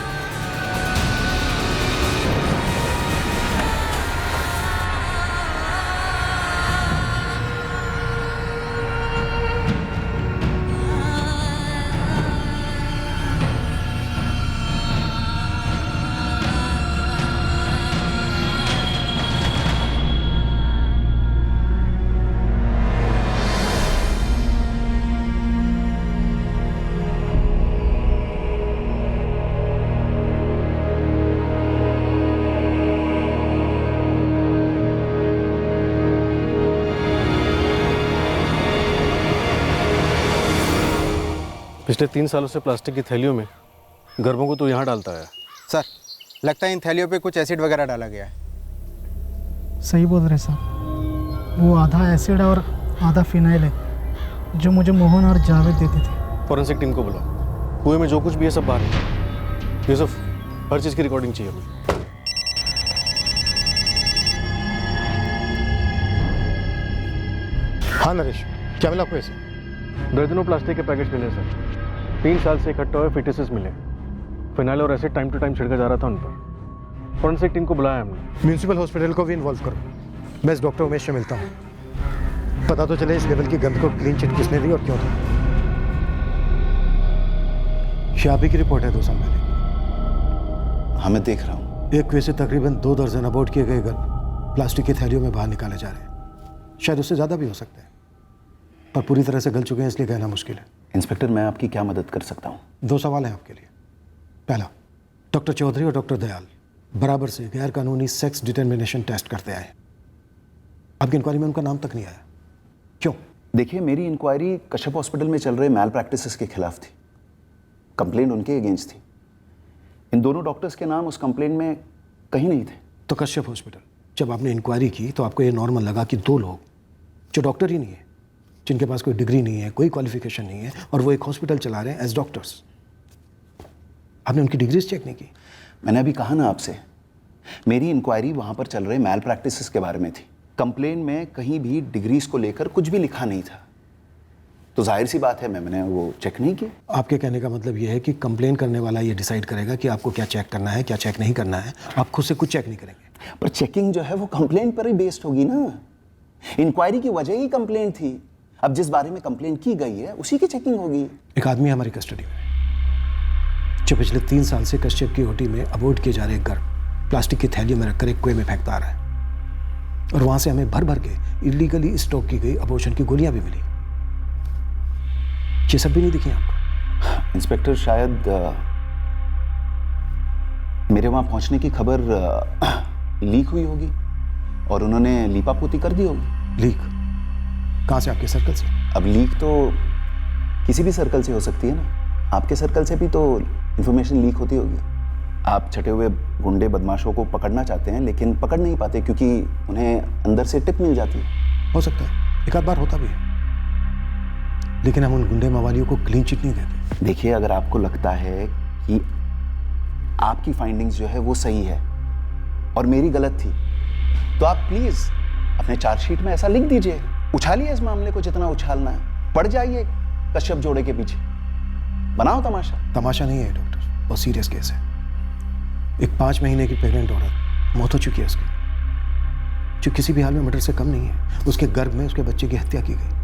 पिछले 3 सालों से प्लास्टिक की थैलियों में गर्भों को तो यहाँ डालता है। सर, लगता है इन थैलियों पे कुछ एसिड वगैरह डाला गया है। सही बोल रहे साहब, वो आधा एसिड और आधा फिनाइल है जो मुझे मोहन और जावेद देते थे। फॉरेंसिक टीम को बुलाओ, कुएं में जो कुछ भी है सब बाहर है। यूसुफ, हर चीज़ की रिकॉर्डिंग चाहिए हमें। हाँ नरेश, क्या मिला आपको ऐसे? दर्जनों प्लास्टिक के पैकेट्स मिले सर। 3 साल से इकट्ठा हुए फिटनेसेस मिले। फिनाइल और एसिड टाइम टू टाइम छिड़का जा रहा था उन पर। फॉरेंसिक टीम को बुलाया हमने। म्यूनिसिपल हॉस्पिटल को भी इन्वॉल्व करो। मैं इस डॉक्टर उमेश से मिलता हूँ, पता तो चले इस लेवल की गंद को क्लीन चिट किसने दी और क्यों दी। शाबी की रिपोर्ट है 2 साल पहले। हाँ, मैं देख रहा हूँ। एक कुएं से तकरीबन 2 दर्जन अबॉर्ट किए गए गर्भ प्लास्टिक की थैलियों में बाहर निकाले जा रहे हैं। शायद उससे ज़्यादा भी हो सकता है। पर पूरी तरह से गल चुके हैं, इसलिए कहना मुश्किल है। इंस्पेक्टर, मैं आपकी क्या मदद कर सकता हूँ? 2 सवाल हैं आपके लिए। पहला, डॉक्टर चौधरी और डॉक्टर दयाल बराबर से गैर कानूनी सेक्स डिटर्मिनेशन टेस्ट करते आए। आपकी इंक्वायरी में उनका नाम तक नहीं आया, क्यों? देखिए, मेरी इंक्वायरी कश्यप हॉस्पिटल में चल रहे मैल प्रैक्टिसेस के खिलाफ थी। कंप्लेंट उनके अगेंस्ट थी। इन दोनों डॉक्टर्स के नाम उस कंप्लेंट में कहीं नहीं थे। तो कश्यप हॉस्पिटल, जब आपने इंक्वायरी की तो आपको ये नॉर्मल लगा कि 2 लोग जो डॉक्टर ही नहीं है, जिनके पास कोई डिग्री नहीं है, कोई क्वालिफिकेशन नहीं है, और वो एक हॉस्पिटल चला रहे हैं एज डॉक्टर्स, आपने उनकी डिग्रीज चेक नहीं की? मैंने अभी कहा ना आपसे, मेरी इंक्वायरी वहाँ पर चल रहे मैल प्रैक्टिसेस के बारे में थी। कंप्लेंट में कहीं भी डिग्रीज को लेकर कुछ भी लिखा नहीं था, तो जाहिर सी बात है मैंने वो चेक नहीं किया। आपके कहने का मतलब ये है कि कंप्लेन करने वाला ये डिसाइड करेगा कि आपको क्या चेक करना है, क्या चेक नहीं करना है, आप खुद से कुछ चेक नहीं करेंगे? पर चेकिंग जो है वो कंप्लेंट पर ही बेस्ड होगी ना। इंक्वायरी की वजह ही कंप्लेंट थी। अब जिस बारे में कंप्लेंट की गई है उसी की चेकिंग होगी। एक आदमी हमारी कस्टडी में जो पिछले 3 साल से कश्यप की ओटी में अबॉर्ट किए जा रहे गर्भ प्लास्टिक की थैलियों में रखकर एक कुएं में फेंकता आ रहा है, और वहां से हमें भर भर के इलीगली स्टॉक की गई अबॉर्शन की गोलियां भी मिली। ये सब भी नहीं दिखी आपको? इंस्पेक्टर, शायद मेरे वहां पहुंचने की खबर लीक हुई होगी और उन्होंने लीपापोती कर दी होगी। लीक कहां से? आपके सर्कल से? अब लीक तो किसी भी सर्कल से हो सकती है ना। आपके सर्कल से भी तो इंफॉर्मेशन लीक होती होगी। आप छटे हुए गुंडे बदमाशों को पकड़ना चाहते हैं लेकिन पकड़ नहीं पाते क्योंकि उन्हें अंदर से टिप मिल जाती है। हो सकता है, एक आध बार होता भी है, लेकिन हम उन गुंडे मवालियों को क्लीन चिट नहीं देते। देखिए, अगर आपको लगता है कि आपकी फाइंडिंग्स जो है वो सही है और मेरी गलत थी, तो आप प्लीज अपने चार्जशीट में ऐसा लिख दीजिए। उछालिए इस मामले को जितना उछालना है, पड़ जाइए कश्यप जोड़े के पीछे, बनाओ तमाशा। तमाशा नहीं है डॉक्टर, बहुत सीरियस केस है। एक 5 महीने की प्रेग्नेंट औरत मौत हो चुकी है उसकी, जो किसी भी हाल में मर्डर से कम नहीं है। उसके गर्भ में उसके बच्चे की हत्या की गई।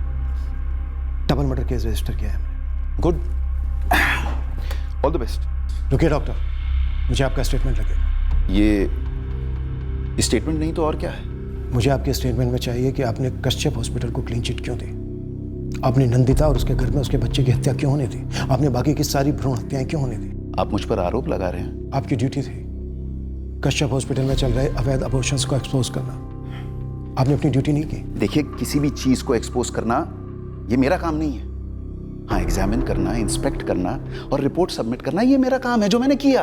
डबल मर्डर केस रजिस्टर किया है हमने। Good, all the best. रुकिए डॉक्टर, मुझे आपका स्टेटमेंट लगेगा। ये स्टेटमेंट नहीं तो और क्या है? मुझे आपके स्टेटमेंट में चाहिए कि आपने कश्यप हॉस्पिटल को क्लीन चिट क्यों दी, आपने नंदिता और उसके घर में उसके बच्चे की हत्या क्यों होने दी, आपने बाकी की सारी भ्रूण हत्याएं क्यों होने दी? आप मुझ पर आरोप लगा रहे हैं। आपकी ड्यूटी थी कश्यप हॉस्पिटल में चल रहे अवैध अबॉर्शंस को एक्सपोज करना। आपने अपनी ड्यूटी नहीं की। देखिए, किसी भी चीज को एक्सपोज करना ये मेरा काम नहीं है। हाँ, एग्जामिन करना, इंस्पेक्ट करना और रिपोर्ट सबमिट करना ये मेरा काम है, जो मैंने किया।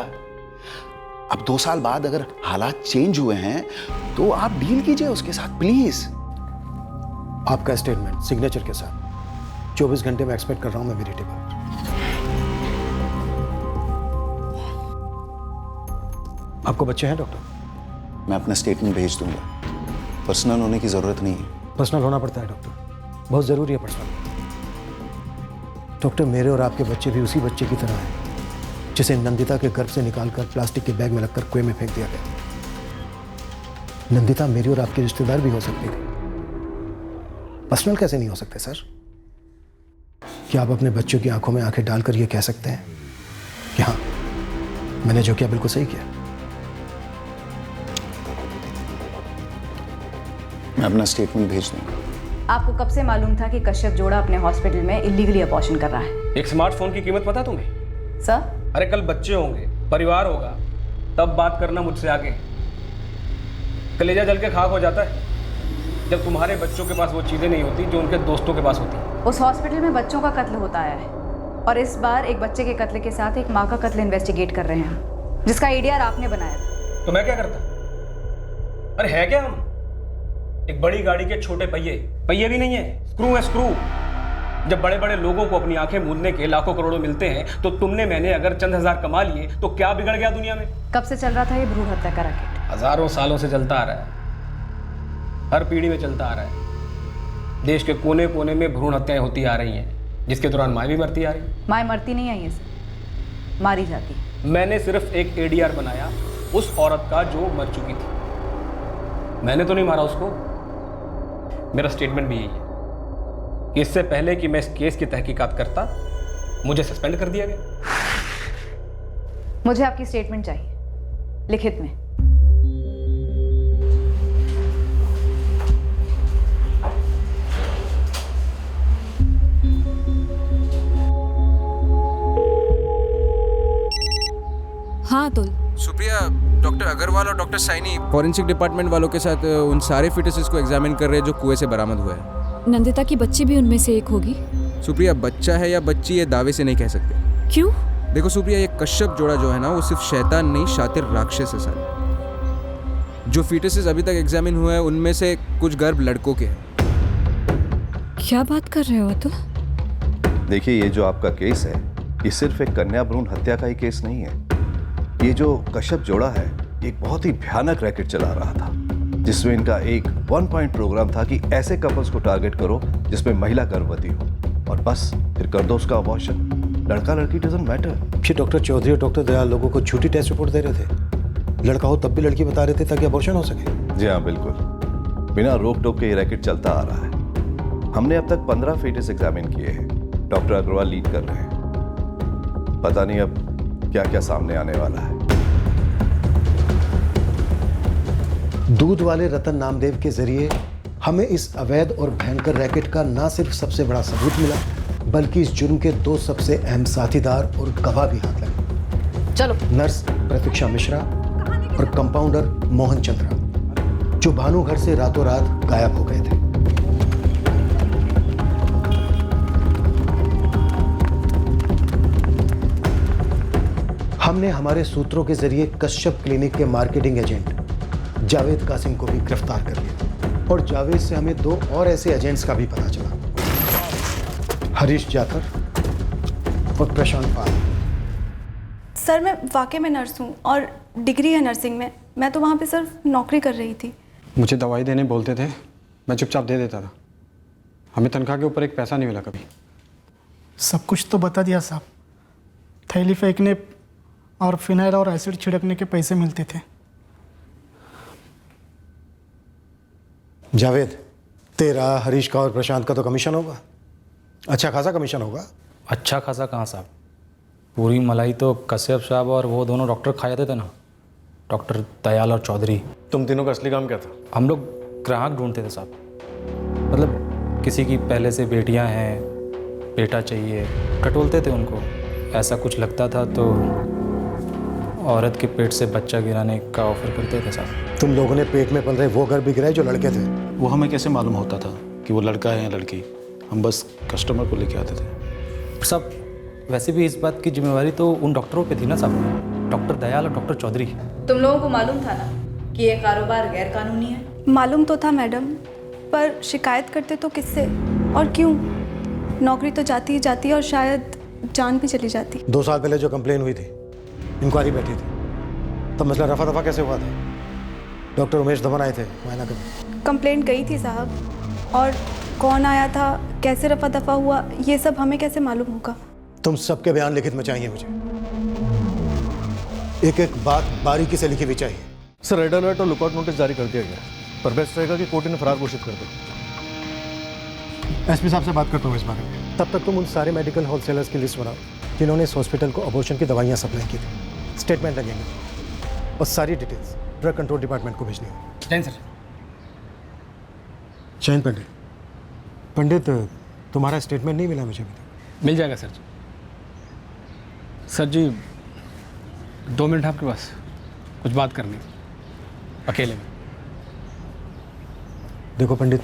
अब 2 साल बाद अगर हालात चेंज हुए हैं तो आप डील कीजिए उसके साथ, प्लीज। आपका स्टेटमेंट सिग्नेचर के साथ 24 घंटे में एक्सपेक्ट कर रहा हूं मैं मेरी टेबल। आपको बच्चे हैं डॉक्टर? मैं अपना स्टेटमेंट भेज दूंगा, पर्सनल होने की जरूरत नहीं है। पर्सनल होना पड़ता है डॉक्टर, बहुत जरूरी है पर्सनल। डॉक्टर, मेरे और आपके बच्चे भी उसी बच्चे की तरह हैं जिसे नंदिता के गर्भ से निकालकर प्लास्टिक के बैग में लगकर कुएं में फेंक दिया गया। नंदिता मेरी और आपकी रिश्तेदार भी हो सकती थी, पर्सनल कैसे नहीं हो सकते सर? क्या आप अपने बच्चों की आंखों में आंखें डालकर यह कह सकते हैं कि हाँ, मैंने जो किया बिल्कुल सही किया? मैं अपना स्टेटमेंट भेज दूंगा। आपको कब से मालूम था कि कश्यप जोड़ा अपने हॉस्पिटल में इलीगली अबॉर्शन कर रहा है? एक स्मार्टफोन की कीमत पता तुम्हें? सर? अरे कल बच्चे होंगे, परिवार होगा, तब बात करना मुझसे आगे। कलेजा जल के खाक हो जाता है जब तुम्हारे बच्चों के पास वो चीज़ें नहीं होती जो उनके दोस्तों के पास होती। उस हॉस्पिटल में बच्चों का कत्ल होता है और इस बार एक बच्चे के कत्ल के साथ एक माँ का कत्ल इन्वेस्टिगेट कर रहे हैं, जिसका आइडिया आपने बनाया था। तो मैं क्या करता? अरे है क्या हम? एक बड़ी गाड़ी के छोटे पहिए भी नहीं है, स्क्रू है स्क्रू। जब बड़े बड़े लोगों को अपनी आंखें मूंदने के लाखों करोड़ों मिलते हैं तो तुमने मैंने अगर चंद हजार कमा लिए तो क्या बिगड़ गया दुनिया में? कब से चल रहा था ये भ्रूण हत्या का रैकेट? हजारों सालों से चलता आ रहा है, हर पीढ़ी में चलता आ रहा है। देश के कोने कोने में भ्रूण हत्याएं होती आ रही हैं, जिसके दौरान माँ भी मरती आ रही। माँ मरती नहीं आई है सर, मारी जाती। मैंने सिर्फ एक ADR बनाया उस औरत का जो मर चुकी थी, मैंने तो नहीं मारा उसको। मेरा स्टेटमेंट भी यही है कि इससे पहले कि मैं इस केस की तहकीकात करता, मुझे सस्पेंड कर दिया गया। मुझे आपकी स्टेटमेंट चाहिए, लिखित में। हाँ अतुल। सुप्रिया, डॉक्टर अग्रवाल और डॉक्टर साइनी फॉरेंसिक डिपार्टमेंट वालों के साथ उन सारे फिटसेस को एग्जामिन कर रहे हैं जो कुएं से बरामद हुए हैं। नंदिता की बच्ची भी उनमें से एक होगी। सुप्रिया, बच्चा है या बच्ची ये दावे से नहीं कह सकते। क्यों? देखो सुप्रिया, ये कश्यप जोड़ा जो है ना, वो सिर्फ शैतान नहीं, शातिर राक्षस है सर। जो फिटसेस अभी तक एग्जामिन हुए हैं उनमें से कुछ गर्भ लड़कों के हैं। क्या बात कर रहे हो अतुल? देखिए, ये जो आपका केस है ये सिर्फ एक कन्या भ्रूण हत्या का ही केस नहीं है। ये जो कश्यप जोड़ा है ये एक बहुत ही भयानक रैकेट चला रहा था, जिसमें इनका एक 1 पॉइंट प्रोग्राम था कि ऐसे कपल्स को टारगेट करो जिसमें महिला गर्भवती हो और बस फिर कर दो उसका अबॉर्शन। लड़का लड़की डजंट मैटर। फिर डॉक्टर चौधरी और डॉक्टर दयाल लोगों को झूठी टेस्ट रिपोर्ट दे रहे थे। लड़का हो तब भी लड़की बता रहे थे ताकि अबॉर्शन हो सके। जी हाँ, बिल्कुल। बिना रोक टोक के ये रैकेट चलता आ रहा है। हमने अब तक 15 फीटस एग्जामिन किए हैं। डॉक्टर अग्रवाल लीड कर रहे हैं। पता नहीं अब क्या क्या सामने आने वाला है। दूध वाले रतन नामदेव के जरिए हमें इस अवैध और भयंकर रैकेट का न सिर्फ सबसे बड़ा सबूत मिला, बल्कि इस जुर्म के 2 सबसे अहम साथीदार और गवाह भी हाथ लगे। चलो। नर्स प्रतीक्षा मिश्रा और कंपाउंडर मोहन चंद्रा, जो भानु घर से रातों रात गायब हो गए थे। हमने हमारे सूत्रों के जरिए कश्यप क्लिनिक के मार्केटिंग एजेंट जावेद कासिम को भी गिरफ्तार कर लिया और जावेद से हमें 2 और ऐसे एजेंट्स का भी पता चला, हरीश जाकर और प्रशांत पाल। सर मैं वाकई में नर्स हूँ और डिग्री है नर्सिंग में। मैं तो वहाँ पे सिर्फ नौकरी कर रही थी। मुझे दवाई देने बोलते थे, मैं चुपचाप दे देता था। हमें तनख्वाह के ऊपर एक पैसा नहीं मिला कभी। सब कुछ तो बता दिया साहब। थैली फेंकने और फिनाइल और एसिड छिड़कने के पैसे मिलते थे। जावेद, तेरा, हरीश का और प्रशांत का तो कमीशन होगा, अच्छा खासा कमीशन होगा। अच्छा खासा कहाँ साहब, पूरी मलाई तो कश्यप साहब और वो दोनों डॉक्टर खा जाते थे ना, डॉक्टर दयाल और चौधरी। तुम तीनों का असली काम क्या था? हम लोग ग्राहक ढूंढते थे साहब। मतलब किसी की पहले से बेटियां हैं, बेटा चाहिए, टटोलते थे उनको। ऐसा कुछ लगता था तो औरत के पेट से बच्चा गिराने का ऑफर करते थे साहब। तुम लोगों ने पेट में पल रहे वो गर्भ भी गिराए जो लड़के थे। वो हमें कैसे मालूम होता था कि वो लड़का है या लड़की? हम बस कस्टमर को लेके आते थे साहब। वैसे भी इस बात की जिम्मेवारी तो उन डॉक्टरों पे थी ना साहब, डॉक्टर दयाल और डॉक्टर चौधरी। तुम लोगों को मालूम था ना कि ये कारोबार गैर कानूनी है? मालूम तो था मैडम, पर शिकायत करते तो किससे और क्यों? नौकरी तो जाती ही जाती और शायद जान भी चली जाती। 2 साल पहले जो कंप्लेन हुई थी, इंक्वायरी बैठी थी, तब मसला रफा दफा कैसे हुआ था? डॉक्टर उमेश धवन आए थे मुआयना करने। कंप्लेंट गई थी साहब, और कौन आया था, कैसे रफा दफा हुआ, ये सब हमें कैसे मालूम होगा? तुम सबके बयान लिखित में चाहिए मुझे। एक एक बात बारीकी से लिखी हुई चाहिए। सर, रेड अलर्ट और लुकआउट नोटिस जारी कर दिया गया, पर बेस्ट रहेगा कि कोर्ट इन्हें फरार घोषित कर दो। एसपी साहब से बात करता हूँ इस बारे में। तब तक तुम उन सारे मेडिकल होलसेलर्स की लिस्ट बनाओ जिन्होंने इस हॉस्पिटल को अबॉर्शन की दवाइयाँ सप्लाई की थी। स्टेटमेंट लगेंगे और सारी डिटेल्स ड्रग कंट्रोल डिपार्टमेंट को भेजनी है। जैन सर। जैन पंडित। पंडित, तुम्हारा स्टेटमेंट नहीं मिला मुझे अभी तक। मिल जाएगा सर जी। सर जी 2 मिनट आपके पास, कुछ बात करनी अकेले में। देखो पंडित,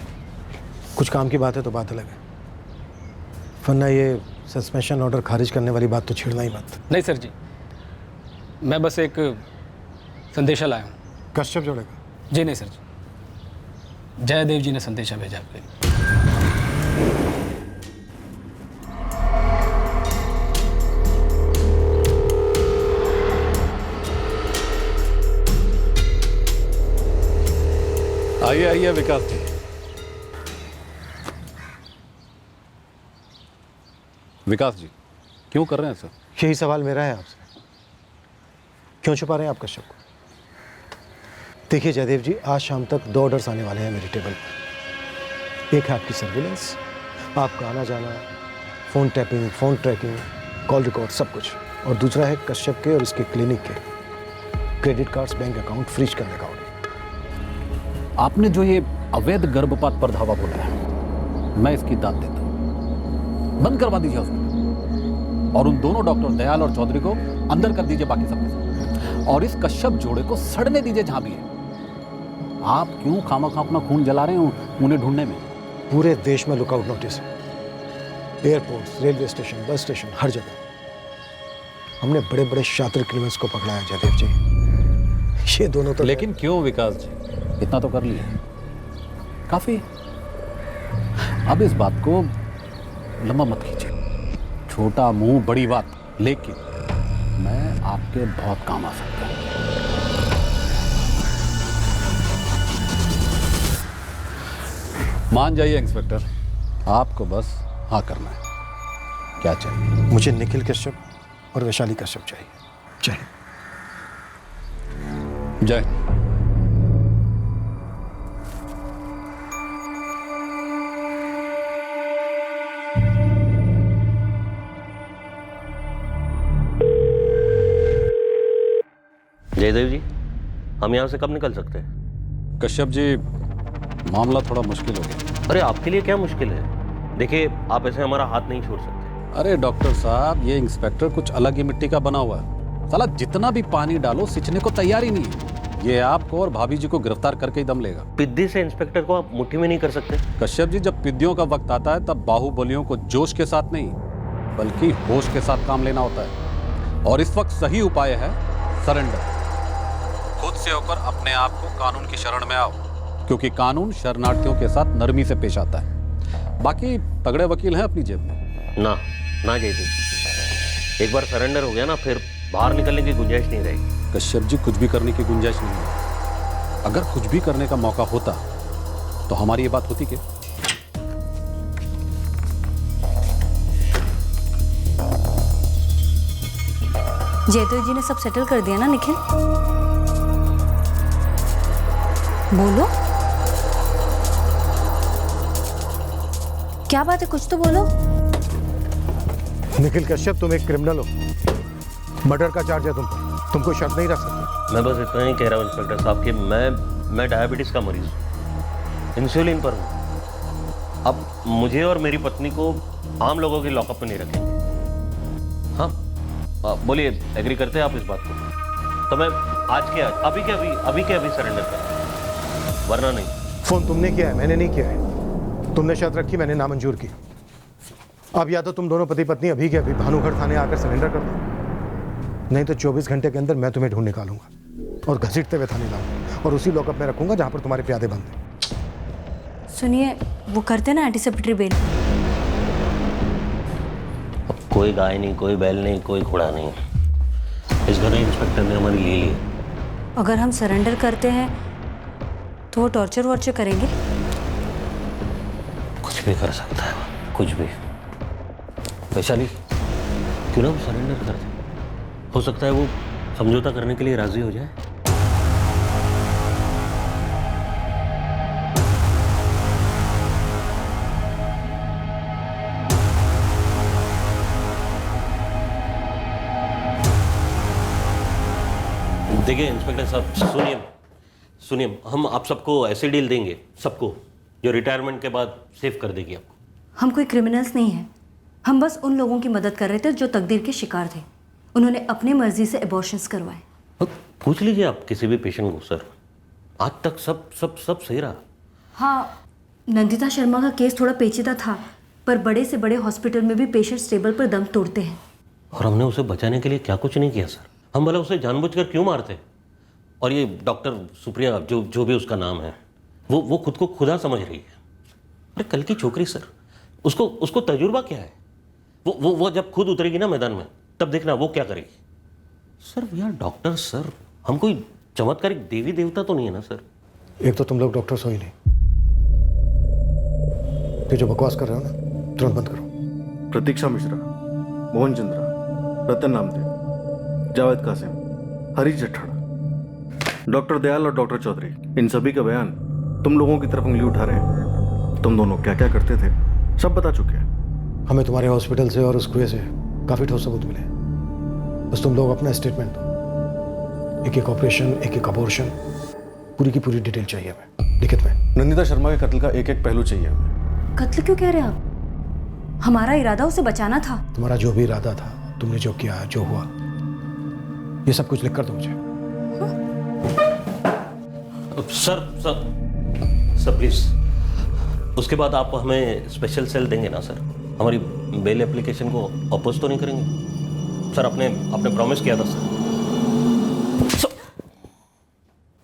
कुछ काम की बात है तो बात अलग है, वरना ये सस्पेंशन ऑर्डर खारिज करने वाली बात तो छेड़ना ही मत। नहीं सर जी, मैं बस एक संदेशा लाया हूँ। कश्यप जोड़ेगा? जी नहीं सर जी, जयदेव जी ने संदेशा भेजा आपके लिए। आइए आइए विकास जी। विकास जी, क्यों कर रहे हैं सर? यही सवाल मेरा है आपसे, क्यों छुपा रहे हैं आप कश्यप को? देखिए जयदेव जी, आज शाम तक 2 ऑर्डर्स आने वाले हैं मेरी टेबल पर। एक है आपकी सर्विलेंस, आपका आना जाना, phone tapping, phone tracking, call record, सब कुछ। और दूसरा है कश्यप के और इसके क्लिनिक के credit cards, bank account freeze करने का ऑर्डर। आपने जो ये अवैध गर्भपात पर धावा बोला है, मैं इसकी दाद देता हूं। बंद करवा दीजिए उसको और उन दोनों डॉक्टर दयाल और चौधरी को अंदर कर दीजिए बाकी सबके साथ। और इस कश्यप जोड़े को सड़ने दीजिए जहां भी है। आप क्यों खामखा अपना खून जला रहे हैं उन्हें ढूंढने में? पूरे देश में लुकआउट नोटिस है, airport, railway station, bus station, हर जगह हमने बड़े बड़े शातिर क्रिमिनल्स को पकड़ा है जयदेव जी। ये दोनों तो लेकिन क्यों विकास जी, इतना तो कर लिया, काफी। अब इस बात को लंबा मत कीजिए, छोटा मुंह बड़ी बात, लेकिन मैं आपके बहुत काम आ सकता हूं। मान जाइए इंस्पेक्टर, आपको बस हाँ करना है। क्या चाहिए? मुझे निखिल कश्यप और वैशाली कश्यप चाहिए। चाहिए। जय। जयदेव जी, हम यहाँ से कब निकल सकते हैं? कश्यप जी, मामला थोड़ा मुश्किल हो गया। अरे आपके लिए क्या मुश्किल है? देखिए, आप ऐसे हमारा हाथ नहीं छोड़ सकते। अरे डॉक्टर साहब, ये इंस्पेक्टर कुछ अलग ही मिट्टी का बना हुआ है। साला जितना भी पानी डालो सिंचने को तैयार ही नहीं है। ये आपको और भाभी जी को गिरफ्तार करके ही दम लेगा। पिद्दी से इंस्पेक्टर को आप मुट्ठी में नहीं कर सकते? कश्यप जी, जब पिद्दियों का वक्त आता है तब बाहुबलियों को जोश के साथ नहीं बल्कि होश के साथ काम लेना होता है। और इस वक्त सही उपाय है सरेंडर। खुद से होकर अपने आप को कानून की शरण में आओ, क्योंकि कानून शरणार्थियों के साथ नरमी से पेश आता है। बाकी तगड़े वकील हैं अपनी जेब में। ना ना जयदेव, एक बार सरेंडर हो गया ना, फिर बाहर निकलने की गुंजाइश नहीं रहेगी। कश्यप जी, कुछ भी करने की गुंजाइश नहीं है। अगर कुछ भी करने का मौका होता तो हमारी ये बात होती क्या? जयदेव जी ने सब सेटल कर दिया ना निखिल? बोलो, क्या बात है, कुछ तो बोलो। निखिल कश्यप, तुम एक क्रिमिनल हो। मर्डर का चार्ज है तुम कोई शक नहीं रख सकते। मैं बस इतना ही कह रहा हूँ इंस्पेक्टर साहब कि मैं डायबिटीज का मरीज हूँ, इंसुलिन पर हूँ। अब मुझे और मेरी पत्नी को आम लोगों की लॉकअप में नहीं रखेंगे। हाँ, बोलिए, एग्री करते हैं आप इस बात को? तो मैं आज के आज, अभी के अभी सरेंडर कर, वरना नहीं। फोन तुमने किया है, मैंने नहीं किया है। तुमने शर्त रखी, मैंने नामंजूर की। अब या तो तुम दोनों पति पत्नी अभी के अभी भानुगढ़ थाने आकर सरेंडर कर दो, नहीं तो 24 घंटे के अंदर मैं तुम्हें ढूंढ निकालूंगा और घसीटते हुए थाने लाऊंगा और उसी लॉकअप में रखूंगा जहां पर तुम्हारे प्यादे बंद हैं। सुनिए, वो करते ना एंटीसिपेटरी बेल। अब कोई गाय नहीं, कोई बैल नहीं, कोई घोड़ा नहीं, इस घर में इंस्पेक्टर ने हमारी ले ली। अगर हम सरेंडर करते हैं तो वो टॉर्चर वॉर्चर करेंगे? कुछ भी कर सकता है, कुछ भी। वैशाली, क्यों ना हम सरेंडर कर दें? हो सकता है वो समझौता करने के लिए राजी हो जाए। देखिए इंस्पेक्टर साहब, सुनिए, हम आप सबको ऐसे डील देंगे, सबको, जो रिटायरमेंट के बाद सेव कर देगी आपको। हम कोई क्रिमिनल्स नहीं हैं, हम बस उन लोगों की मदद कर रहे थे जो तकदीर के शिकार थे। उन्होंने अपनी मर्जी से एबॉर्शंस करवाए। पूछ लीजिए आप किसी भी पेशेंट को सर, आज तक सब सही रहा। हाँ, नंदिता शर्मा का केस थोड़ा पेचीदा था, पर बड़े से बड़े हॉस्पिटल में भी पेशेंट्स टेबल पर दम तोड़ते हैं। और हमने उसे बचाने के लिए क्या कुछ नहीं किया सर। हम भला उसे जानबूझकर क्यों मारते? और ये डॉक्टर सुप्रिया, जो भी उसका नाम है, वो खुद को खुदा समझ रही है। अरे कल की छोकरी सर, उसको तजुर्बा क्या है? वो जब खुद उतरेगी ना मैदान में, तब देखना वो क्या करेगी। Sir we are doctor sir, हम कोई चमत्कारिक देवी देवता तो नहीं है ना सर। एक तो तुम लोग डॉक्टर्स हो ही नहीं, ये जो बकवास कर रहे हो ना, तुरंत बंद करो। प्रतीक्षा मिश्रा, मोहन चंद्रा, रतन नामदेव, जावेद कासिम, हरीश जट्ठड़, डॉक्टर दयाल और डॉक्टर चौधरी, इन सभी का बयान तुम लोगों की तरफ उंगली उठा रहे हैं। तुम दोनों क्या क्या करते थे सब बता चुके हैं। हमें तुम्हारे हॉस्पिटल से और उस कुएं से काफी ठोस सबूत मिले। बस तुम लोग अपना स्टेटमेंट दो। एक ऑपरेशन, एक अबॉर्शन, पूरी की पूरी डिटेल चाहिए हमें, लिखित में। नंदिता शर्मा के कत्ल का एक पहलू चाहिए हमें। कत्ल क्यों कह रहे हैं आप? हमारा इरादा उसे बचाना था। तुम्हारा जो भी इरादा था, तुमने जो किया, जो हुआ, ये सब कुछ लिख कर दो मुझे। सर प्लीज, उसके बाद आप हमें स्पेशल सेल देंगे ना सर? हमारी बेल एप्लीकेशन को अपोज तो नहीं करेंगे सर? आपने प्रॉमिस किया था सर।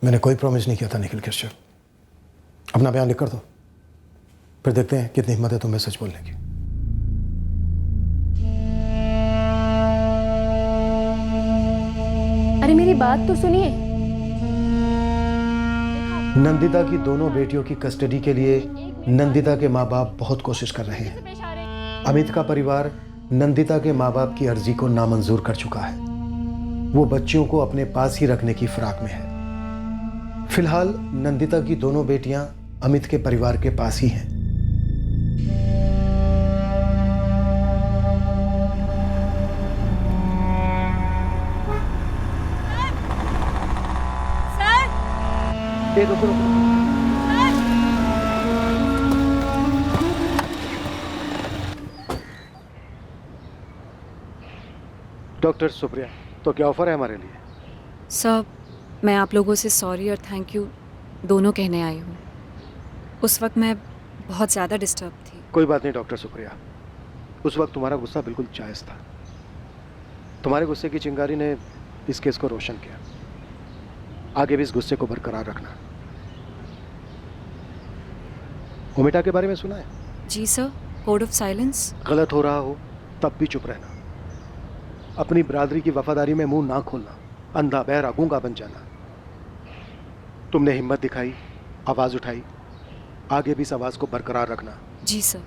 मैंने कोई प्रॉमिस नहीं किया था निखिल कश्यप। अपना बयान लिख कर दो, फिर देखते हैं कितनी हिम्मत है तुम्हें सच बोलने की। अरे मेरी बात तो सुनिए। नंदिता की दोनों बेटियों की कस्टडी के लिए नंदिता के माँ बाप बहुत कोशिश कर रहे हैं। अमित का परिवार नंदिता के माँ बाप की अर्जी को नामंजूर कर चुका है। वो बच्चियों को अपने पास ही रखने की फिराक में है। फिलहाल नंदिता की दोनों बेटियां अमित के परिवार के पास ही हैं। रुको। डॉक्टर सुप्रिया, तो क्या ऑफर है हमारे लिए? सर, मैं आप लोगों से सॉरी और थैंक यू दोनों कहने आई हूँ। उस वक्त मैं बहुत ज़्यादा डिस्टर्ब थी। कोई बात नहीं डॉक्टर सुप्रिया, उस वक्त तुम्हारा गुस्सा बिल्कुल जायज़ था। तुम्हारे गुस्से की चिंगारी ने इस केस को रोशन किया। आगे भी इस गुस्से को बरकरार रखना। ओमेटा के बारे में सुना है? जी सर, कोड ऑफ साइलेंस। गलत हो रहा हो तब भी चुप रहना। अपनी बरादरी की वफादारी में मुंह ना खोलना, अंधा बहरा गूंगा बन जाना। तुमने हिम्मत दिखाई, आवाज़ उठाई, आगे भी इस आवाज़ को बरकरार रखना। जी सर।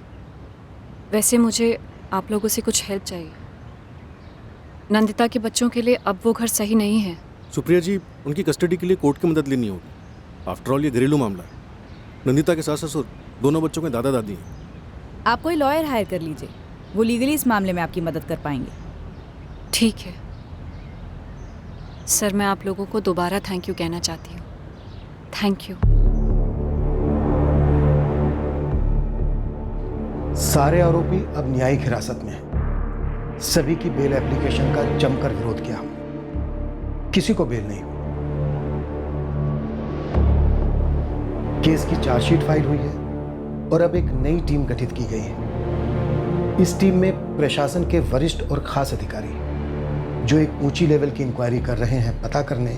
वैसे मुझे आप लोगों से कुछ हेल्प चाहिए। नंदिता के बच्चों के लिए अब वो घर सही नहीं है। सुप्रिया जी, उनकी कस्टडी के लिए कोर्ट की मदद लेनी होगी। आफ्टर ऑल ये घरेलू मामला है। नंदिता के सास ससुर दोनों बच्चों के दादा दादी हैं। आप कोई लॉयर हायर कर लीजिए, वो लीगली इस मामले में आपकी मदद कर पाएंगे। ठीक है सर, मैं आप लोगों को दोबारा थैंक यू कहना चाहती हूँ। Thank you. सारे आरोपी अब न्यायिक हिरासत में हैं। सभी की बेल एप्लीकेशन का जमकर विरोध किया, किसी को बेल नहीं हुई। केस की चार्जशीट फाइल हुई है और अब एक नई टीम गठित की गई है। इस टीम में प्रशासन के वरिष्ठ और खास अधिकारी जो एक ऊंची लेवल की इंक्वायरी कर रहे हैं पता करने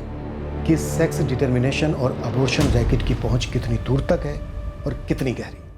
कि सेक्स डिटर्मिनेशन और अबॉर्शन रैकेट की पहुंच कितनी दूर तक है और कितनी गहरी।